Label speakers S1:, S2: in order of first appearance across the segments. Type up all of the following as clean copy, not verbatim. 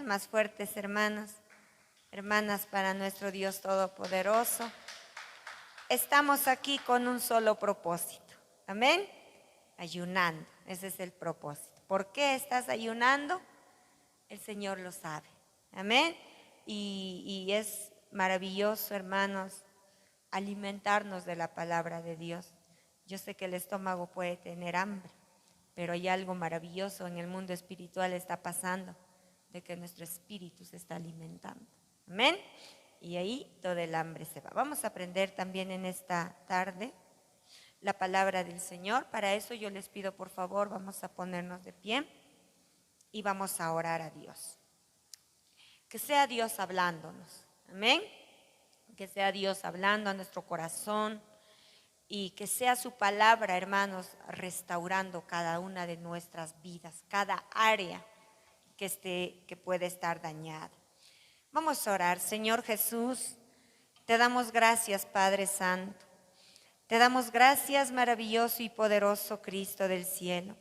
S1: Palmas fuertes, hermanos, hermanas, para nuestro Dios Todopoderoso. Estamos aquí con un solo propósito. Amén. Ayunando. Ese es el propósito. ¿Por qué estás ayunando? El Señor lo sabe. Amén. Y es maravilloso, hermanos, alimentarnos de la palabra de Dios. Yo sé que el estómago puede tener hambre, pero hay algo maravilloso en el mundo espiritual está pasando, de que nuestro espíritu se está alimentando. Amén. Y ahí todo el hambre se va. Vamos a aprender también en esta tarde la palabra del Señor. Para eso yo les pido, por favor, vamos a ponernos de pie y vamos a orar a Dios. Que sea Dios hablándonos. Amén. Que sea Dios hablando a nuestro corazón y que sea su palabra, hermanos, restaurando cada una de nuestras vidas, cada área que puede estar dañada. Vamos a orar. Señor Jesús, te damos gracias, Padre Santo. Te damos gracias, maravilloso y poderoso Cristo del cielo,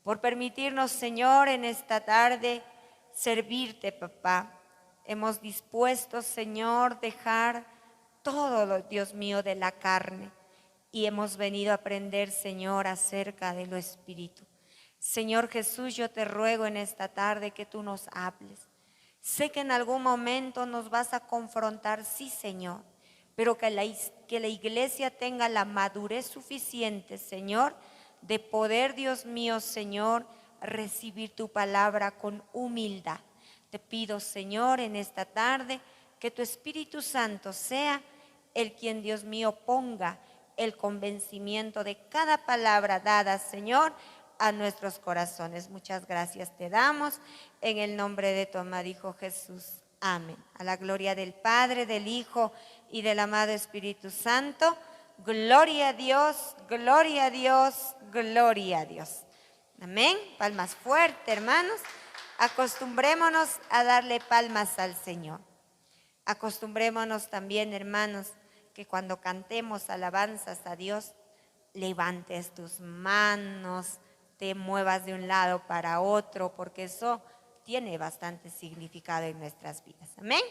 S1: por permitirnos, Señor, en esta tarde servirte, papá. Hemos dispuesto, Señor, dejar todo, Dios mío, de la carne y hemos venido a aprender, Señor, acerca de lo espíritu. Señor Jesús, yo te ruego en esta tarde que tú nos hables. Sé que en algún momento nos vas a confrontar, sí, Señor, pero que la iglesia tenga la madurez suficiente, Señor, de poder, Dios mío, Señor, recibir tu palabra con humildad. Te pido, Señor, en esta tarde, que tu Espíritu Santo sea el quien, Dios mío, ponga el convencimiento de cada palabra dada, Señor, a nuestros corazones. Muchas gracias te damos en el nombre de tu amado Hijo Jesús. Amén. A la gloria del Padre, del Hijo y del amado Espíritu Santo. Gloria a Dios, gloria a Dios, gloria a Dios. Amén. Palmas fuertes, hermanos. Acostumbrémonos a darle palmas al Señor. Acostumbrémonos también, hermanos, que cuando cantemos alabanzas a Dios, levantes tus manos, te muevas de un lado para otro, porque eso tiene bastante significado en nuestras vidas. Amén.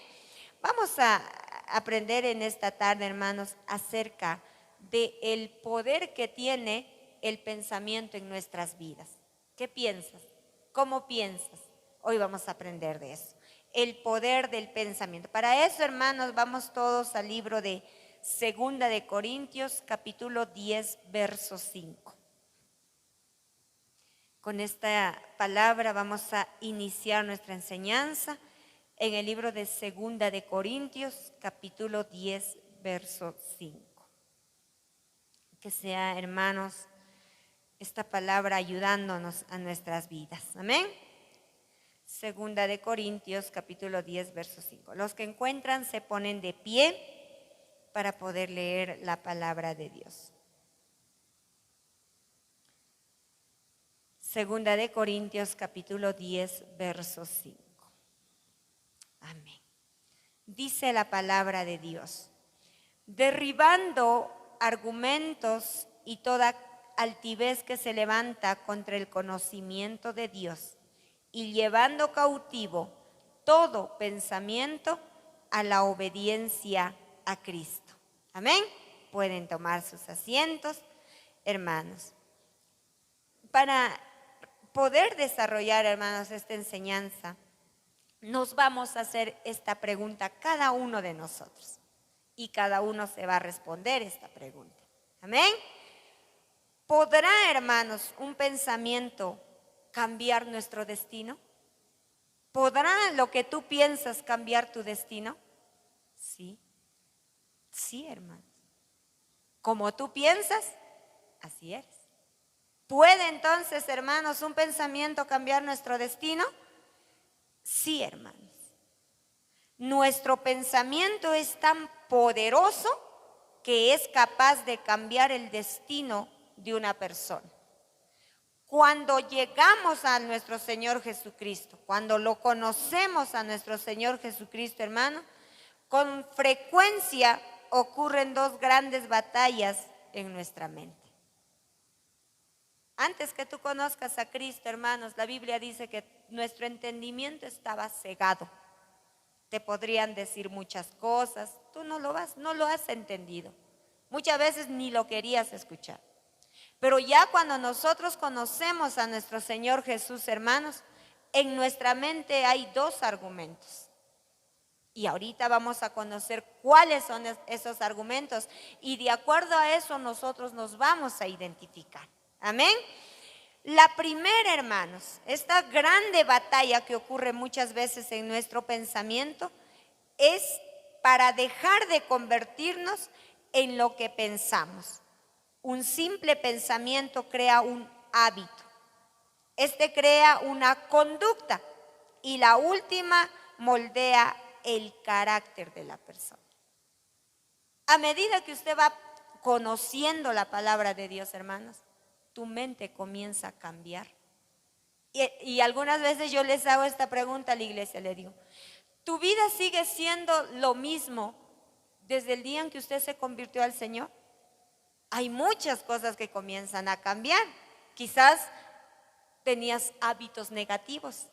S1: Vamos a aprender en esta tarde, hermanos, acerca del poder que tiene el pensamiento en nuestras vidas. ¿Qué piensas? ¿Cómo piensas? Hoy vamos a aprender de eso. El poder del pensamiento. Para eso, hermanos, vamos todos al libro de Segunda de Corintios, capítulo 10, verso 5. Con esta palabra vamos a iniciar nuestra enseñanza en el libro de Segunda de Corintios, capítulo 10, verso 5. Que sea, hermanos, esta palabra ayudándonos a nuestras vidas. Amén. Segunda de Corintios, capítulo 10, verso 5. Los que encuentran se ponen de pie para poder leer la palabra de Dios. Segunda de Corintios, capítulo 10, verso 5. Amén. Dice la palabra de Dios: derribando argumentos y toda altivez que se levanta contra el conocimiento de Dios, y llevando cautivo todo pensamiento a la obediencia a Cristo. Amén. Pueden tomar sus asientos, hermanos. Para poder desarrollar, hermanos, esta enseñanza, nos vamos a hacer esta pregunta cada uno de nosotros. Y cada uno se va a responder esta pregunta. Amén. ¿Podrá, hermanos, un pensamiento cambiar nuestro destino? ¿Podrá lo que tú piensas cambiar tu destino? Sí. Sí, hermanos. Como tú piensas, así eres. ¿Puede entonces, hermanos, un pensamiento cambiar nuestro destino? Sí, hermanos. Nuestro pensamiento es tan poderoso que es capaz de cambiar el destino de una persona. Cuando llegamos a nuestro Señor Jesucristo, cuando lo conocemos a nuestro Señor Jesucristo, hermano, con frecuencia ocurren dos grandes batallas en nuestra mente. Antes que tú conozcas a Cristo, hermanos, la Biblia dice que nuestro entendimiento estaba cegado. Te podrían decir muchas cosas, tú no lo has entendido. Muchas veces ni lo querías escuchar. Pero ya cuando nosotros conocemos a nuestro Señor Jesús, hermanos, en nuestra mente hay dos argumentos. Y ahorita vamos a conocer cuáles son esos argumentos. Y de acuerdo a eso nosotros nos vamos a identificar. Amén. La primera, hermanos, esta grande batalla que ocurre muchas veces en nuestro pensamiento es para dejar de convertirnos en lo que pensamos. Un simple pensamiento crea un hábito. Este crea una conducta y la última moldea el carácter de la persona. A medida que usted va conociendo la palabra de Dios, hermanos, tu mente comienza a cambiar. Y algunas veces yo les hago esta pregunta a la iglesia, le digo, ¿tu vida sigue siendo lo mismo desde el día en que usted se convirtió al Señor? Hay muchas cosas que comienzan a cambiar. Quizás tenías hábitos negativos.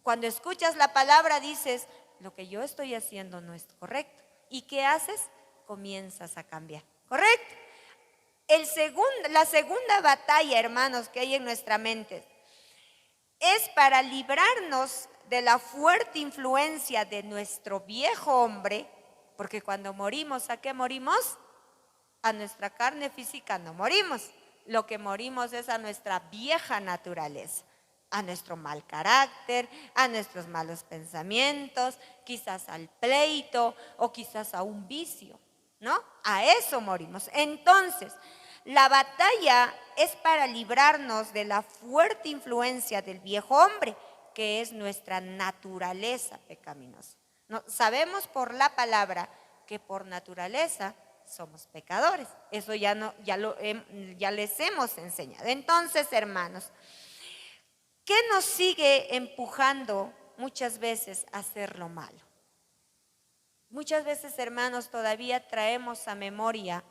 S1: Cuando escuchas la palabra dices, lo que yo estoy haciendo no es correcto. ¿Y qué haces? Comienzas a cambiar. ¿Correcto? La segunda batalla, hermanos, que hay en nuestra mente es para librarnos de la fuerte influencia de nuestro viejo hombre, porque cuando morimos, ¿a qué morimos? A nuestra carne física no morimos. Lo que morimos es a nuestra vieja naturaleza, a nuestro mal carácter, a nuestros malos pensamientos, quizás al pleito o quizás a un vicio, ¿no? A eso morimos. Entonces, la batalla es para librarnos de la fuerte influencia del viejo hombre, que es nuestra naturaleza pecaminosa. No, sabemos por la palabra que por naturaleza somos pecadores. Eso ya les hemos enseñado. Entonces, hermanos, ¿qué nos sigue empujando muchas veces a hacer lo malo? Muchas veces, hermanos, todavía traemos a memoria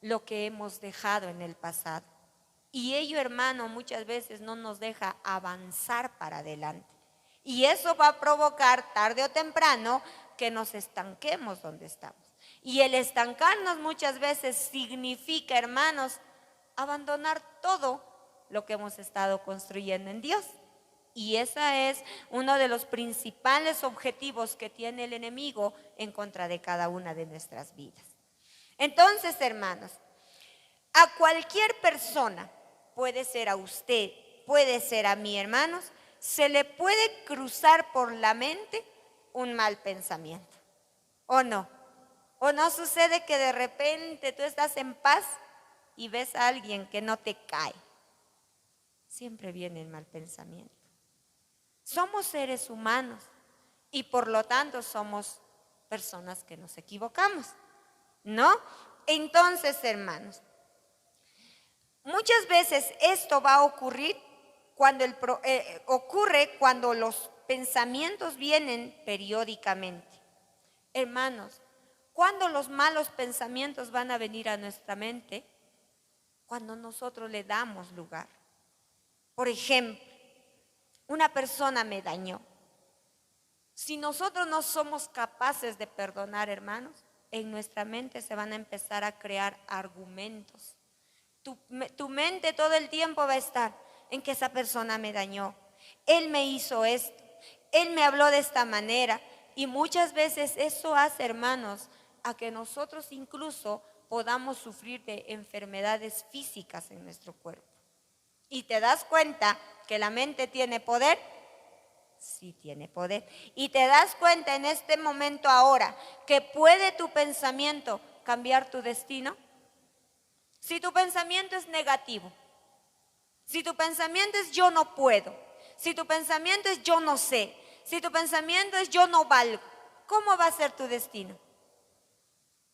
S1: lo que hemos dejado en el pasado. Y ello, hermano, muchas veces no nos deja avanzar para adelante. Y eso va a provocar tarde o temprano que nos estanquemos donde estamos. Y el estancarnos muchas veces significa, hermanos, abandonar todo lo que hemos estado construyendo en Dios. Y ese es uno de los principales objetivos que tiene el enemigo en contra de cada una de nuestras vidas. Entonces, hermanos, a cualquier persona, puede ser a usted, puede ser a mí, hermanos, se le puede cruzar por la mente un mal pensamiento. ¿O no? ¿O no sucede que de repente tú estás en paz y ves a alguien que no te cae? Siempre viene el mal pensamiento. Somos seres humanos y por lo tanto somos personas que nos equivocamos, ¿no? Entonces, hermanos, muchas veces esto va a ocurrir ocurre cuando los pensamientos vienen periódicamente. Hermanos, ¿cuándo los malos pensamientos van a venir a nuestra mente? Cuando nosotros le damos lugar. Por ejemplo, una persona me dañó. Si nosotros no somos capaces de perdonar, hermanos, en nuestra mente se van a empezar a crear argumentos. Tu mente todo el tiempo va a estar en que esa persona me dañó, él me hizo esto, él me habló de esta manera. Y muchas veces eso hace, hermanos, a que nosotros incluso podamos sufrir de enfermedades físicas en nuestro cuerpo. ¿Y te das cuenta que la mente tiene poder? Sí tiene poder. ¿Y te das cuenta en este momento ahora que puede tu pensamiento cambiar tu destino? Si tu pensamiento es negativo, si tu pensamiento es yo no puedo, si tu pensamiento es yo no sé, si tu pensamiento es yo no valgo, ¿cómo va a ser tu destino?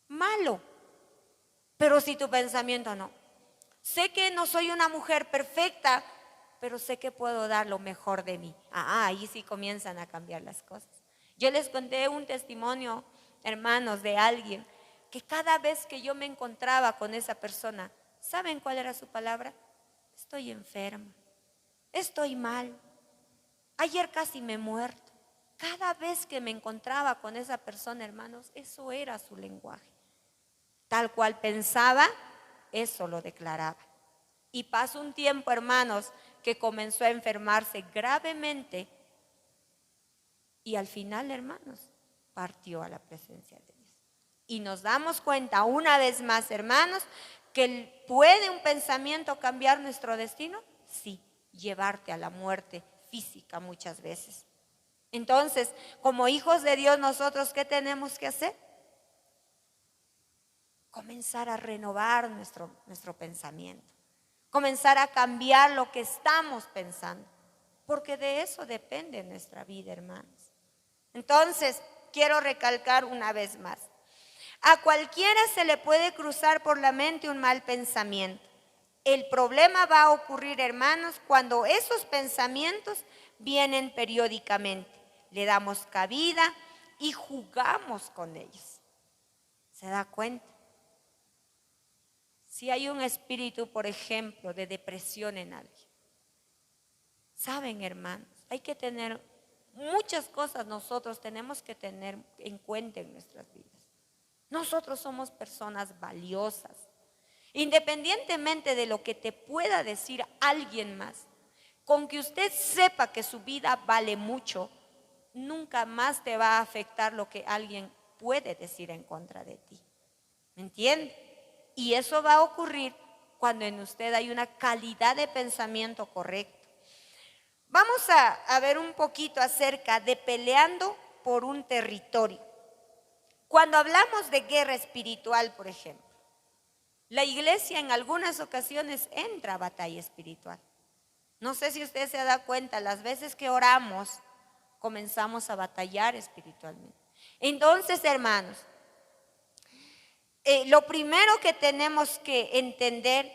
S1: Malo. Pero si tu pensamiento no, sé que no soy una mujer perfecta, pero sé que puedo dar lo mejor de mí. Ahí sí comienzan a cambiar las cosas. Yo les conté un testimonio, hermanos, de alguien que cada vez que yo me encontraba con esa persona, ¿saben cuál era su palabra? Estoy enferma, estoy mal. Ayer casi me he muerto. Cada vez que me encontraba con esa persona, hermanos, eso era su lenguaje. Tal cual pensaba, eso lo declaraba. Y pasó un tiempo, hermanos, que comenzó a enfermarse gravemente y al final, hermanos, partió a la presencia de Dios. Y nos damos cuenta una vez más, hermanos, que ¿puede un pensamiento cambiar nuestro destino? Sí, llevarte a la muerte física muchas veces. Entonces, como hijos de Dios, nosotros, ¿qué tenemos que hacer? Comenzar a renovar nuestro pensamiento. Comenzar a cambiar lo que estamos pensando. Porque de eso depende nuestra vida, hermanos. Entonces, quiero recalcar una vez más. A cualquiera se le puede cruzar por la mente un mal pensamiento. El problema va a ocurrir, hermanos, cuando esos pensamientos vienen periódicamente. Le damos cabida y jugamos con ellos. ¿Se da cuenta? Si hay un espíritu, por ejemplo, de depresión en alguien. Saben, hermanos, hay que tener muchas cosas, nosotros tenemos que tener en cuenta en nuestras vidas. Nosotros somos personas valiosas. Independientemente de lo que te pueda decir alguien más, con que usted sepa que su vida vale mucho, nunca más te va a afectar lo que alguien puede decir en contra de ti. ¿Me entiende? Y eso va a ocurrir cuando en usted hay una calidad de pensamiento correcta. Vamos a ver un poquito acerca de peleando por un territorio. Cuando hablamos de guerra espiritual, por ejemplo, la iglesia en algunas ocasiones entra a batalla espiritual. No sé si usted se da cuenta, las veces que oramos, comenzamos a batallar espiritualmente. Entonces, hermanos, lo primero que tenemos que entender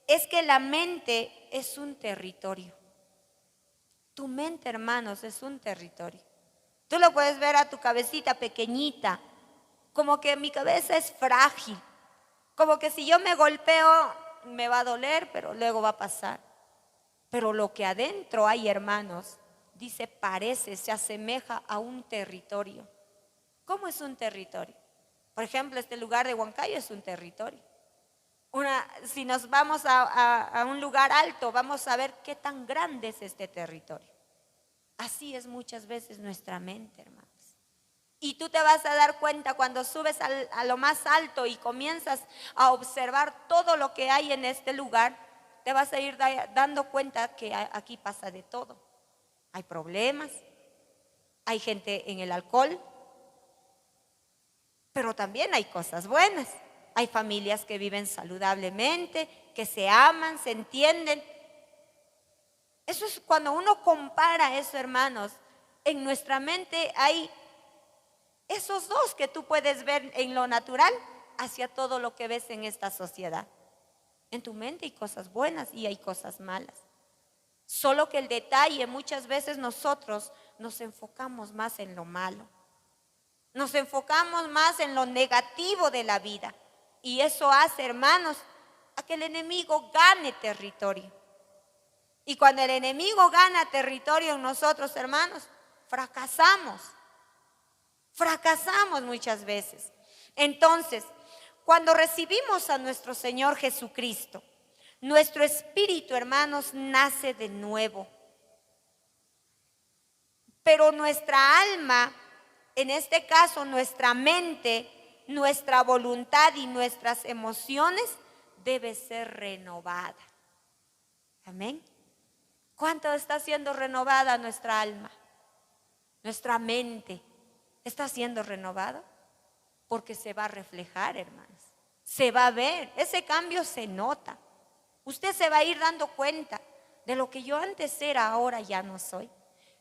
S1: es que la mente es un territorio. Tu mente, hermanos, es un territorio. Tú lo puedes ver a tu cabecita pequeñita, como que mi cabeza es frágil, como que si yo me golpeo me va a doler, pero luego va a pasar. Pero lo que adentro hay, hermanos, dice, se asemeja a un territorio. ¿Cómo es un territorio? Por ejemplo, este lugar de Huancayo es un territorio. Si nos vamos a un lugar alto, vamos a ver qué tan grande es este territorio. Así es muchas veces nuestra mente, hermanos. Y tú te vas a dar cuenta cuando subes a lo más alto y comienzas a observar todo lo que hay en este lugar, te vas a ir dando cuenta que aquí pasa de todo. Hay problemas, hay gente en el alcohol, pero también hay cosas buenas. Hay familias que viven saludablemente, que se aman, se entienden. Eso es cuando uno compara eso, hermanos. En nuestra mente hay esos dos que tú puedes ver en lo natural hacia todo lo que ves en esta sociedad. En tu mente hay cosas buenas y hay cosas malas. Solo que el detalle, muchas veces nosotros nos enfocamos más en lo malo. Nos enfocamos más en lo negativo de la vida. Y eso hace, hermanos, a que el enemigo gane territorio. Y cuando el enemigo gana territorio en nosotros, hermanos, fracasamos. Fracasamos muchas veces. Entonces, cuando recibimos a nuestro Señor Jesucristo, nuestro espíritu, hermanos, nace de nuevo. Pero nuestra alma, en este caso nuestra mente, nuestra voluntad y nuestras emociones debe ser renovada. Amén. ¿Cuánto está siendo renovada nuestra alma? Nuestra mente está siendo renovada porque se va a reflejar, hermanos. Se va a ver, ese cambio se nota. Usted se va a ir dando cuenta de lo que yo antes era, ahora ya no soy.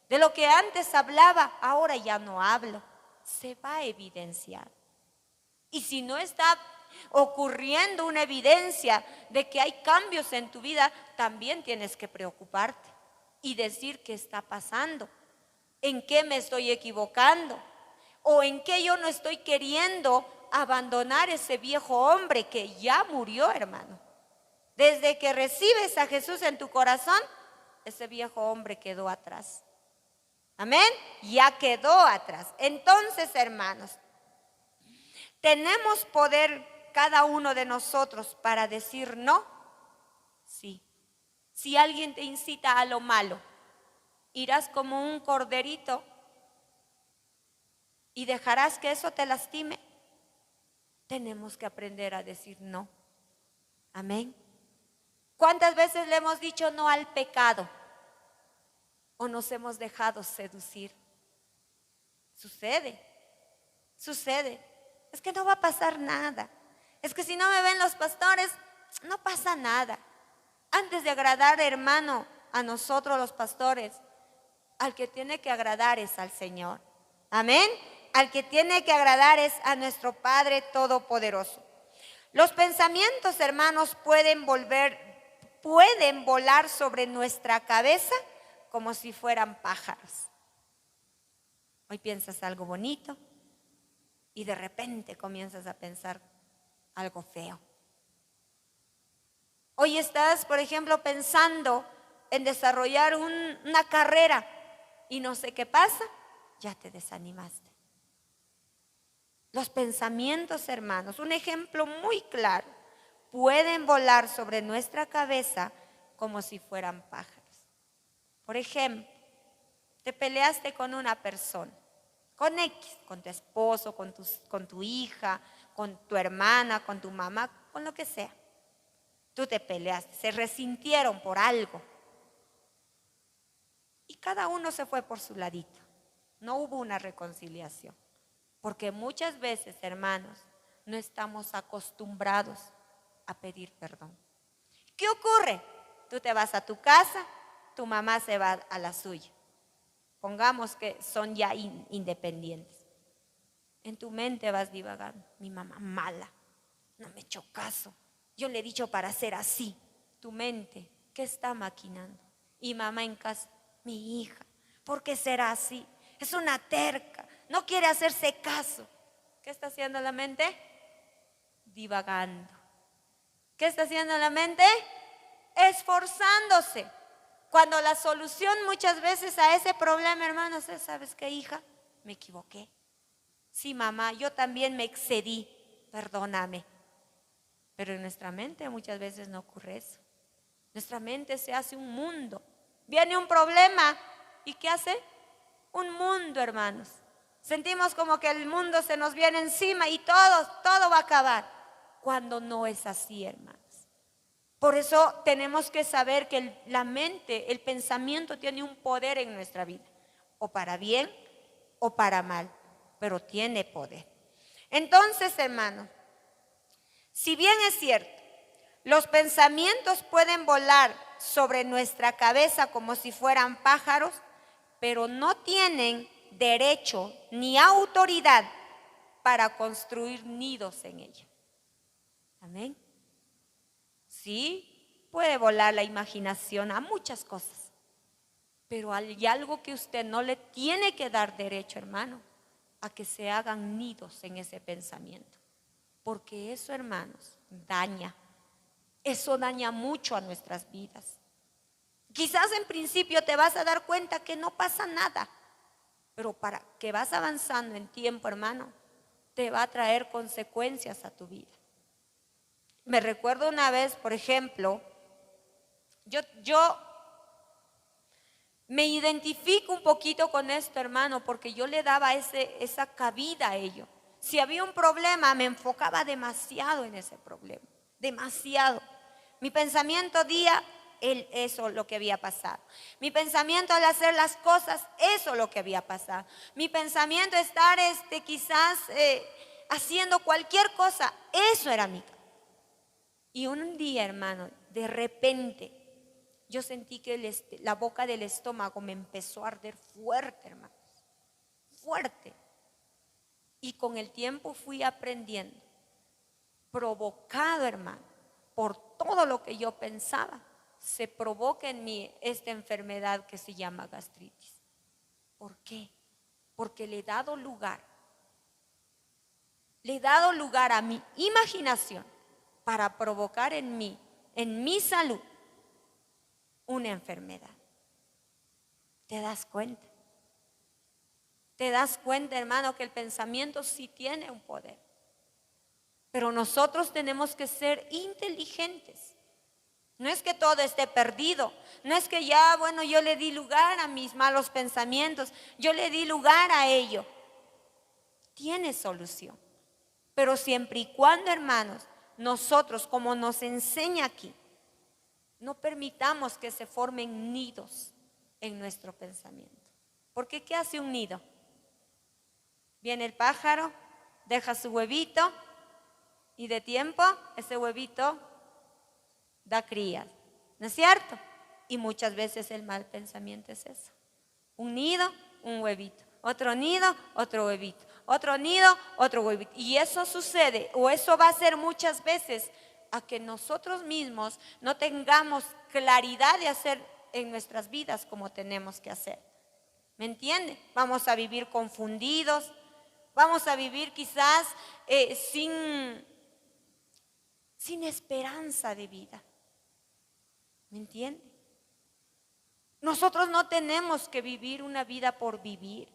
S1: De lo que antes hablaba, ahora ya no hablo. Se va a evidenciar. Y si no está ocurriendo una evidencia de que hay cambios en tu vida, también tienes que preocuparte y decir qué está pasando, en qué me estoy equivocando o en qué yo no estoy queriendo abandonar ese viejo hombre que ya murió, hermano. Desde que recibes a Jesús en tu corazón, ese viejo hombre quedó atrás. Amén. Ya quedó atrás. Entonces, hermanos, ¿tenemos poder cada uno de nosotros para decir no? Sí. Si alguien te incita a lo malo, irás como un corderito y dejarás que eso te lastime. Tenemos que aprender a decir no. Amén. ¿Cuántas veces le hemos dicho no al pecado? ¿O nos hemos dejado seducir? Sucede. Es que no va a pasar nada. Es que si no me ven los pastores, no pasa nada. Antes de agradar, hermano, a nosotros los pastores, al que tiene que agradar es al Señor. Amén. Al que tiene que agradar es a nuestro Padre Todopoderoso. Los pensamientos, hermanos, pueden volar sobre nuestra cabeza como si fueran pájaros. Hoy piensas algo bonito y de repente comienzas a pensar algo feo. Hoy estás, por ejemplo, pensando en desarrollar una carrera y no sé qué pasa, ya te desanimaste. Los pensamientos, hermanos, un ejemplo muy claro, pueden volar sobre nuestra cabeza como si fueran pájaros. Por ejemplo, te peleaste con una persona, con X, con tu esposo, con tu hija, con tu hermana, con tu mamá, con lo que sea. Tú te peleaste, se resintieron por algo. Y cada uno se fue por su ladito. No hubo una reconciliación. Porque muchas veces, hermanos, no estamos acostumbrados a pedir perdón. ¿Qué ocurre? Tú te vas a tu casa, tu mamá se va a la suya. Pongamos que son ya independientes. En tu mente vas divagando. Mi mamá mala, no me echó caso. Yo le he dicho para ser así. Tu mente, ¿qué está maquinando? Y mamá en casa, mi hija, ¿por qué será así? Es una terca, no quiere hacerse caso. ¿Qué está haciendo la mente? Divagando. ¿Qué está haciendo la mente? Esforzándose. Cuando la solución muchas veces a ese problema, hermanos, es, ¿sabes qué, hija? Me equivoqué. Sí, mamá, yo también me excedí, perdóname. Pero en nuestra mente muchas veces no ocurre eso. Nuestra mente se hace un mundo. Viene un problema, ¿y qué hace? Un mundo, hermanos. Sentimos como que el mundo se nos viene encima y todo va a acabar. Cuando no es así, hermanos. Por eso tenemos que saber que la mente, el pensamiento tiene un poder en nuestra vida. O para bien o para mal, pero tiene poder. Entonces, hermanos, si bien es cierto, los pensamientos pueden volar sobre nuestra cabeza como si fueran pájaros, pero no tienen derecho ni autoridad para construir nidos en ella. Amén. Sí, puede volar la imaginación a muchas cosas, pero hay algo que usted no le tiene que dar derecho, hermano, a que se hagan nidos en ese pensamiento. Porque eso, hermanos, daña. Eso daña mucho a nuestras vidas. Quizás en principio te vas a dar cuenta que no pasa nada, pero para que vas avanzando en tiempo, hermano, te va a traer consecuencias a tu vida. Me recuerdo una vez, por ejemplo, yo me identifico un poquito con esto, hermano, porque yo le daba esa cabida a ello. Si había un problema, me enfocaba demasiado en ese problema, demasiado. Mi pensamiento eso lo que había pasado. Mi pensamiento al hacer las cosas, eso lo que había pasado. Mi pensamiento estar quizás haciendo cualquier cosa, eso era mi. Y un día, hermano, de repente, yo sentí que la boca del estómago me empezó a arder fuerte, hermanos, fuerte. Y con el tiempo fui aprendiendo, provocado, hermano, por todo lo que yo pensaba, se provoca en mí esta enfermedad que se llama gastritis. ¿Por qué? Porque le he dado lugar a mi imaginación para provocar en mí, en mi salud, una enfermedad. ¿Te das cuenta? Te das cuenta, hermano, que el pensamiento sí tiene un poder. Pero nosotros tenemos que ser inteligentes. No es que todo esté perdido. No es que ya, bueno, yo le di lugar a mis malos pensamientos. Yo le di lugar a ello. Tiene solución. Pero siempre y cuando, hermanos, nosotros, como nos enseña aquí, no permitamos que se formen nidos en nuestro pensamiento. Porque ¿qué hace un nido? Viene el pájaro, deja su huevito y de tiempo ese huevito da crías, ¿no es cierto? Y muchas veces el mal pensamiento es eso. Un nido, un huevito. Otro nido, otro huevito. Otro nido, otro huevito. Y eso sucede, o eso va a ser muchas veces, a que nosotros mismos no tengamos claridad de hacer en nuestras vidas como tenemos que hacer. ¿Me entiende? Vamos a vivir confundidos, vamos a vivir quizás sin esperanza de vida. ¿Me entiende? Nosotros no tenemos que vivir una vida por vivir.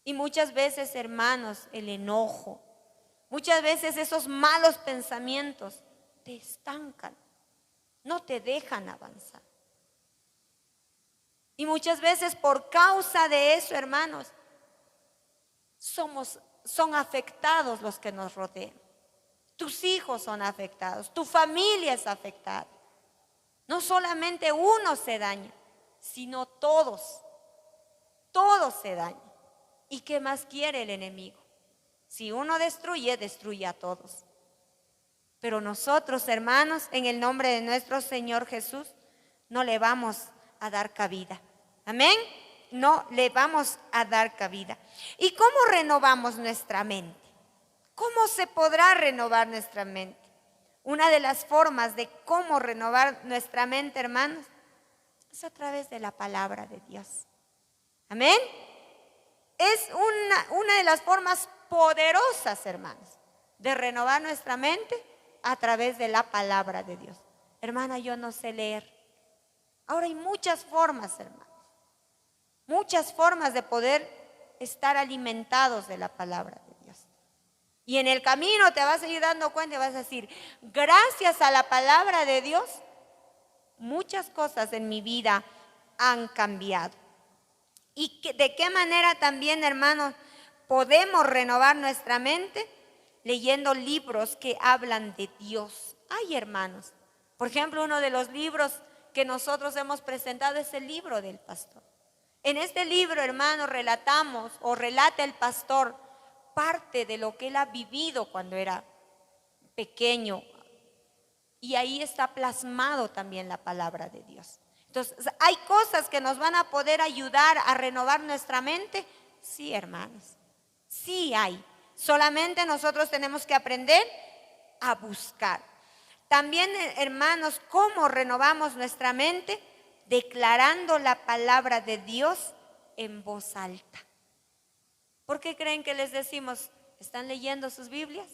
S1: Y muchas veces, hermanos, el enojo, muchas veces esos malos pensamientos te estancan, no te dejan avanzar. Y muchas veces por causa de eso, hermanos, son afectados los que nos rodean. Tus hijos son afectados, tu familia es afectada. No solamente uno se daña, sino todos se dañan. ¿Y qué más quiere el enemigo? Si uno destruye, destruye a todos. Pero nosotros, hermanos, en el nombre de nuestro Señor Jesús, no le vamos a dar cabida. Amén. No le vamos a dar cabida. ¿Y cómo renovamos nuestra mente? ¿Cómo se podrá renovar nuestra mente? Una de las formas de cómo renovar nuestra mente, hermanos, es a través de la palabra de Dios. Amén. Es una de las formas poderosas, hermanos, de renovar nuestra mente a través de la palabra de Dios. Hermana, yo no sé leer. Ahora hay muchas formas, hermanos, muchas formas de poder estar alimentados de la palabra de Dios. Y en el camino te vas a ir dando cuenta y vas a decir, gracias a la palabra de Dios, muchas cosas en mi vida han cambiado. ¿Y de qué manera también, hermanos, podemos renovar nuestra mente? Leyendo libros que hablan de Dios. Ay, hermanos, por ejemplo, uno de los libros que nosotros hemos presentado es el libro del pastor. En este libro, hermanos, relata el pastor parte de lo que él ha vivido cuando era pequeño. Y ahí está plasmado también la palabra de Dios. Entonces, ¿hay cosas que nos van a poder ayudar a renovar nuestra mente? Sí, hermanos, sí hay. Solamente nosotros tenemos que aprender a buscar. También, hermanos, ¿cómo renovamos nuestra mente? Declarando la palabra de Dios en voz alta. ¿Por qué creen que les decimos, están leyendo sus Biblias?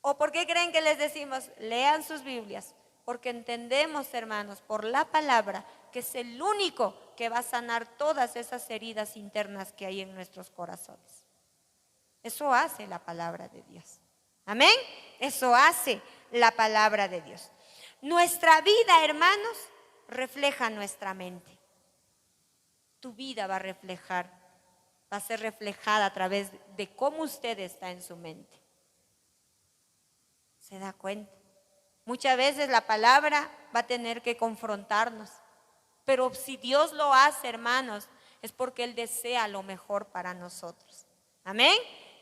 S1: ¿O por qué creen que les decimos, lean sus Biblias? Porque entendemos, hermanos, por la palabra, que es el único que va a sanar todas esas heridas internas que hay en nuestros corazones. Eso hace la palabra de Dios. Amén. Eso hace la palabra de Dios. Nuestra vida, hermanos, refleja nuestra mente. Tu vida va a ser reflejada a través de cómo usted está en su mente. ¿Se da cuenta? Muchas veces la palabra va a tener que confrontarnos, pero si Dios lo hace, hermanos, es porque Él desea lo mejor para nosotros. Amén.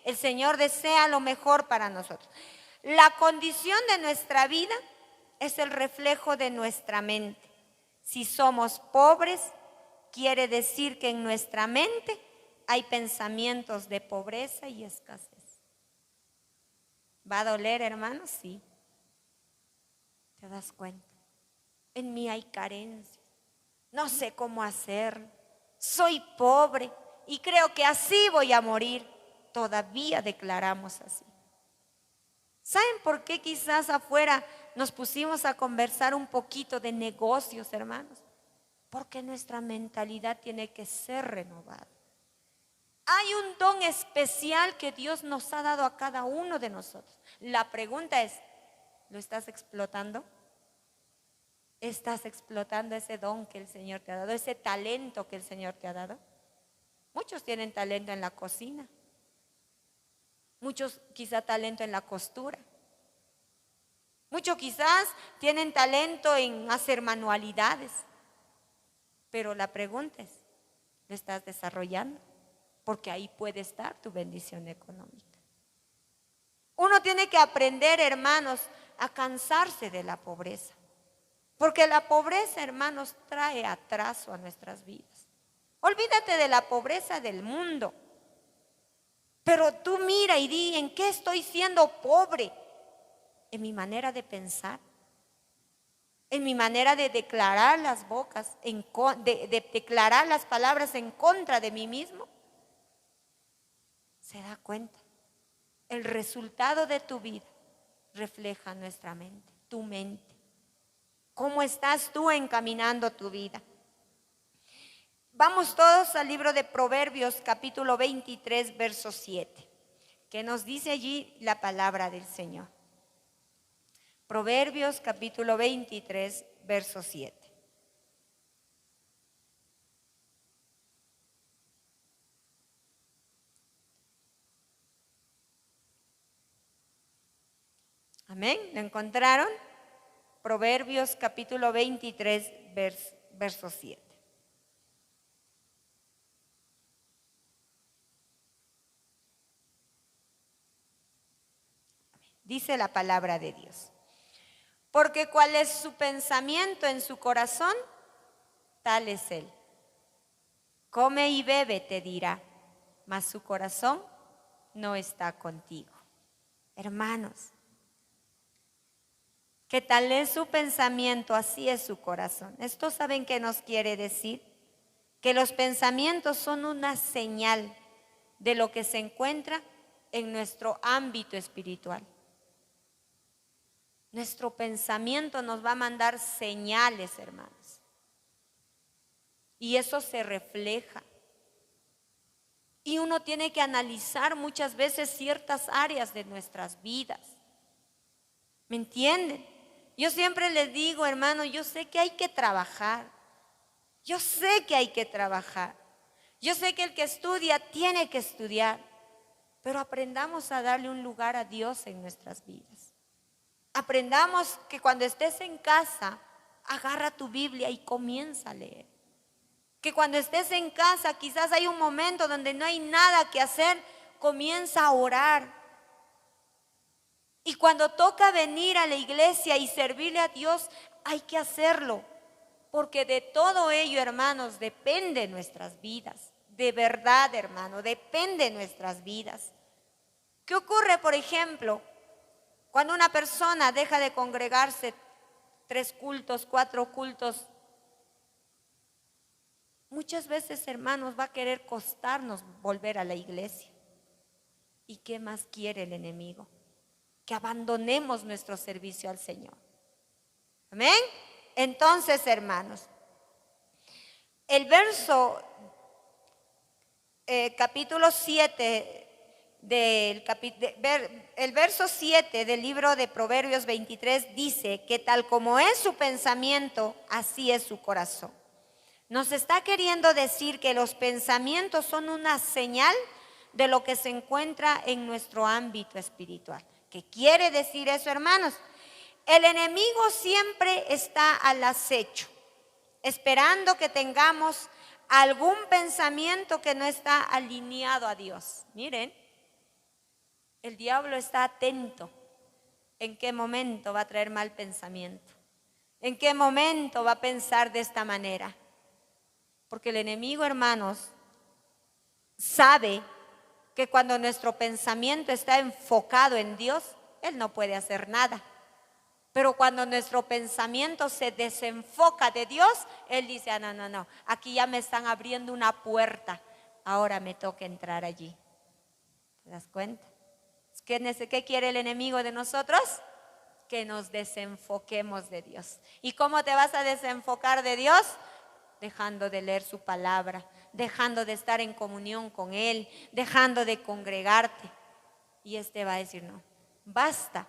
S1: El Señor desea lo mejor para nosotros. La condición de nuestra vida es el reflejo de nuestra mente. Si somos pobres, quiere decir que en nuestra mente hay pensamientos de pobreza y escasez. ¿Va a doler, hermanos? Sí. ¿Te das cuenta? En mí hay carencias. No sé cómo hacer. Soy pobre y creo que así voy a morir. Todavía declaramos así. ¿Saben por qué quizás afuera nos pusimos a conversar un poquito de negocios, hermanos? Porque nuestra mentalidad tiene que ser renovada. un don especial que Dios nos ha dado a cada uno de nosotros. La pregunta es, ¿lo estás explotando? ¿Estás explotando ese don que el Señor te ha dado, ese talento que el Señor te ha dado? Muchos tienen talento en la cocina. Muchos quizá talento en la costura. Muchos quizás tienen talento en hacer manualidades. Pero la pregunta es, ¿lo estás desarrollando? Porque ahí puede estar tu bendición económica. Uno tiene que aprender, hermanos, a cansarse de la pobreza. Porque la pobreza, hermanos, trae atraso a nuestras vidas. Olvídate de la pobreza del mundo. Pero tú mira y di, ¿en qué estoy siendo pobre? En mi manera de pensar, en mi manera de declarar las bocas, de declarar las palabras en contra de mí mismo. ¿Se da cuenta? El resultado de tu vida refleja nuestra mente, tu mente. ¿Cómo estás tú encaminando tu vida? Vamos todos al libro de Proverbios, capítulo 23, verso 7, que nos dice allí la palabra del Señor. Proverbios, capítulo 23, verso 7. Amén. ¿Lo encontraron? Proverbios, capítulo 23, verso 7. Dice la palabra de Dios. Porque cuál es su pensamiento en su corazón, tal es él. Come y bebe, te dirá, mas su corazón no está contigo. Hermanos, ¿qué tal es su pensamiento? Así es su corazón. ¿Esto saben qué nos quiere decir? Que los pensamientos son una señal de lo que se encuentra en nuestro ámbito espiritual. Nuestro pensamiento nos va a mandar señales, hermanos. Y eso se refleja. Y uno tiene que analizar muchas veces ciertas áreas de nuestras vidas. ¿Me entienden? Yo siempre les digo, hermano, yo sé que hay que trabajar. Yo sé que hay que trabajar. Yo sé que el que estudia tiene que estudiar. Pero aprendamos a darle un lugar a Dios en nuestras vidas. Aprendamos que cuando estés en casa, agarra tu Biblia y comienza a leer. Que cuando estés en casa, quizás hay un momento donde no hay nada que hacer, comienza a orar. Y cuando toca venir a la iglesia y servirle a Dios, hay que hacerlo. Porque de todo ello, hermanos, depende nuestras vidas. De verdad, hermano, depende nuestras vidas. ¿Qué ocurre, por ejemplo, cuando una persona deja de congregarse 3 cultos, 4 cultos? Muchas veces, hermanos, va a querer costarnos volver a la iglesia. ¿Y qué más quiere el enemigo? Que abandonemos nuestro servicio al Señor. ¿Amén? Entonces, hermanos, el verso capítulo 7 el verso 7 del libro de Proverbios 23 dice que tal como es su pensamiento, así es su corazón. Nos está queriendo decir que los pensamientos son una señal de lo que se encuentra en nuestro ámbito espiritual. ¿Qué quiere decir eso, hermanos? El enemigo siempre está al acecho, esperando que tengamos algún pensamiento que no está alineado a Dios. Miren, el diablo está atento en qué momento va a traer mal pensamiento, en qué momento va a pensar de esta manera. Porque el enemigo, hermanos, sabe que cuando nuestro pensamiento está enfocado en Dios, él no puede hacer nada. Pero cuando nuestro pensamiento se desenfoca de Dios, él dice, ah, no, aquí ya me están abriendo una puerta, ahora me toca entrar allí. ¿Te das cuenta? ¿Qué quiere el enemigo de nosotros? Que nos desenfoquemos de Dios. ¿Y cómo te vas a desenfocar de Dios? Dejando de leer su palabra, dejando de estar en comunión con Él, dejando de congregarte. Y va a decir, no, basta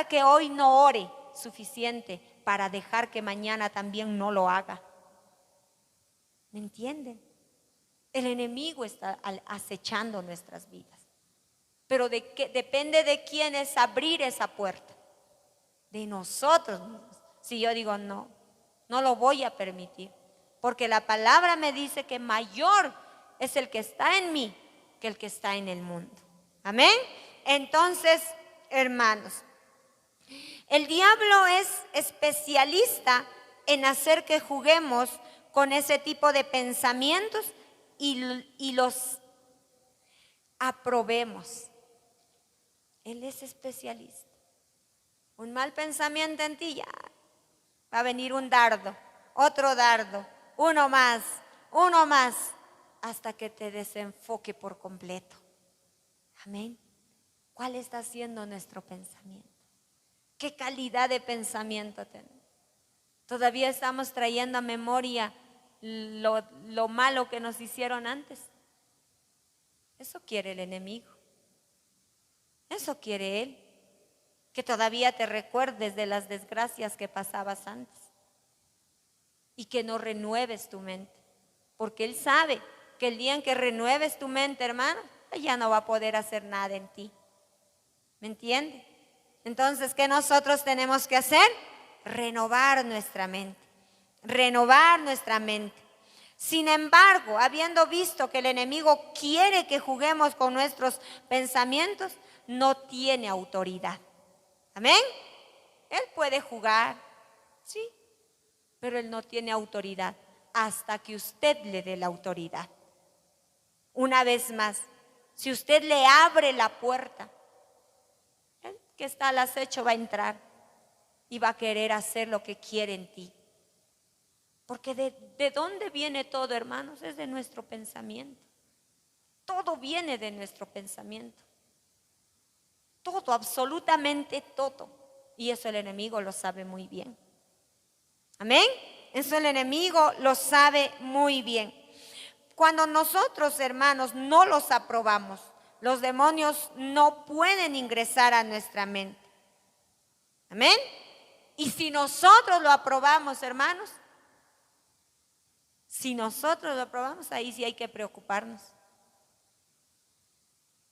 S1: que hoy no ore suficiente para dejar que mañana también no lo haga. ¿Me entienden? El enemigo está acechando nuestras vidas. Pero depende de quién es abrir esa puerta. De nosotros mismos. Si yo digo no lo voy a permitir. Porque la palabra me dice que mayor es el que está en mí que el que está en el mundo. Amén. Entonces, hermanos, el diablo es especialista en hacer que juguemos con ese tipo de pensamientos y los aprobemos. Él es especialista. Un mal pensamiento en ti, ya va a venir un dardo, otro dardo, uno más, hasta que te desenfoque por completo. Amén. ¿Cuál está siendo nuestro pensamiento? ¿Qué calidad de pensamiento tenemos? Todavía estamos trayendo a memoria lo malo que nos hicieron antes. Eso quiere el enemigo. Eso quiere él. Que todavía te recuerdes de las desgracias que pasabas antes. Y que no renueves tu mente. Porque él sabe que el día en que renueves tu mente, hermano, ya no va a poder hacer nada en ti. ¿Me entiende? Entonces, ¿qué nosotros tenemos que hacer? Renovar nuestra mente. Renovar nuestra mente. Sin embargo, habiendo visto que el enemigo quiere que juguemos con nuestros pensamientos, no tiene autoridad. ¿Amén? Él puede jugar, sí, pero él no tiene autoridad hasta que usted le dé la autoridad. Una vez más, si usted le abre la puerta, el que está al acecho va a entrar y va a querer hacer lo que quiere en ti. Porque ¿de dónde viene todo, hermanos? Es de nuestro pensamiento. Todo viene de nuestro pensamiento. Todo, absolutamente todo. Y eso el enemigo lo sabe muy bien. Amén. Eso el enemigo lo sabe muy bien. Cuando nosotros, hermanos, no los aprobamos, los demonios no pueden ingresar a nuestra mente. Amén. Y si nosotros lo aprobamos, hermanos, si nosotros lo aprobamos, ahí sí hay que preocuparnos.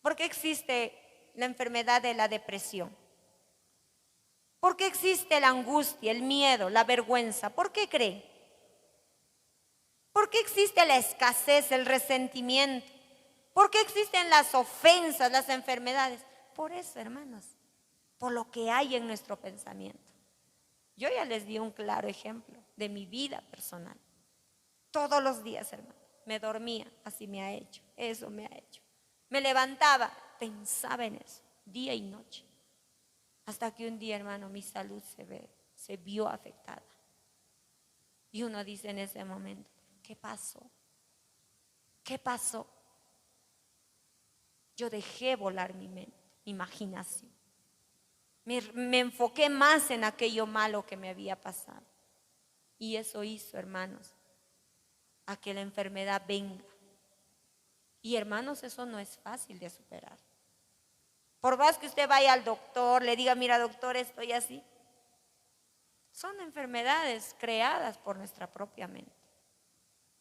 S1: ¿Por qué existe la enfermedad de la depresión? ¿Por qué existe la angustia, el miedo, la vergüenza? ¿Por qué creen? ¿Por qué existe la escasez, el resentimiento? ¿Por qué existen las ofensas, las enfermedades? Por eso, hermanos, por lo que hay en nuestro pensamiento. Yo ya les di un claro ejemplo de mi vida personal. Todos los días, hermano, me dormía, así me ha hecho, eso me ha hecho. Me levantaba, pensaba en eso, día y noche. Hasta que un día, hermano, mi salud se vio afectada. Y uno dice en ese momento, ¿qué pasó? ¿Qué pasó? Yo dejé volar mi mente, mi imaginación. Me enfoqué más en aquello malo que me había pasado. Y eso hizo, hermanos, a que la enfermedad venga. Y hermanos, eso no es fácil de superar. Por más que usted vaya al doctor, le diga, mira doctor, estoy así. Son enfermedades creadas por nuestra propia mente.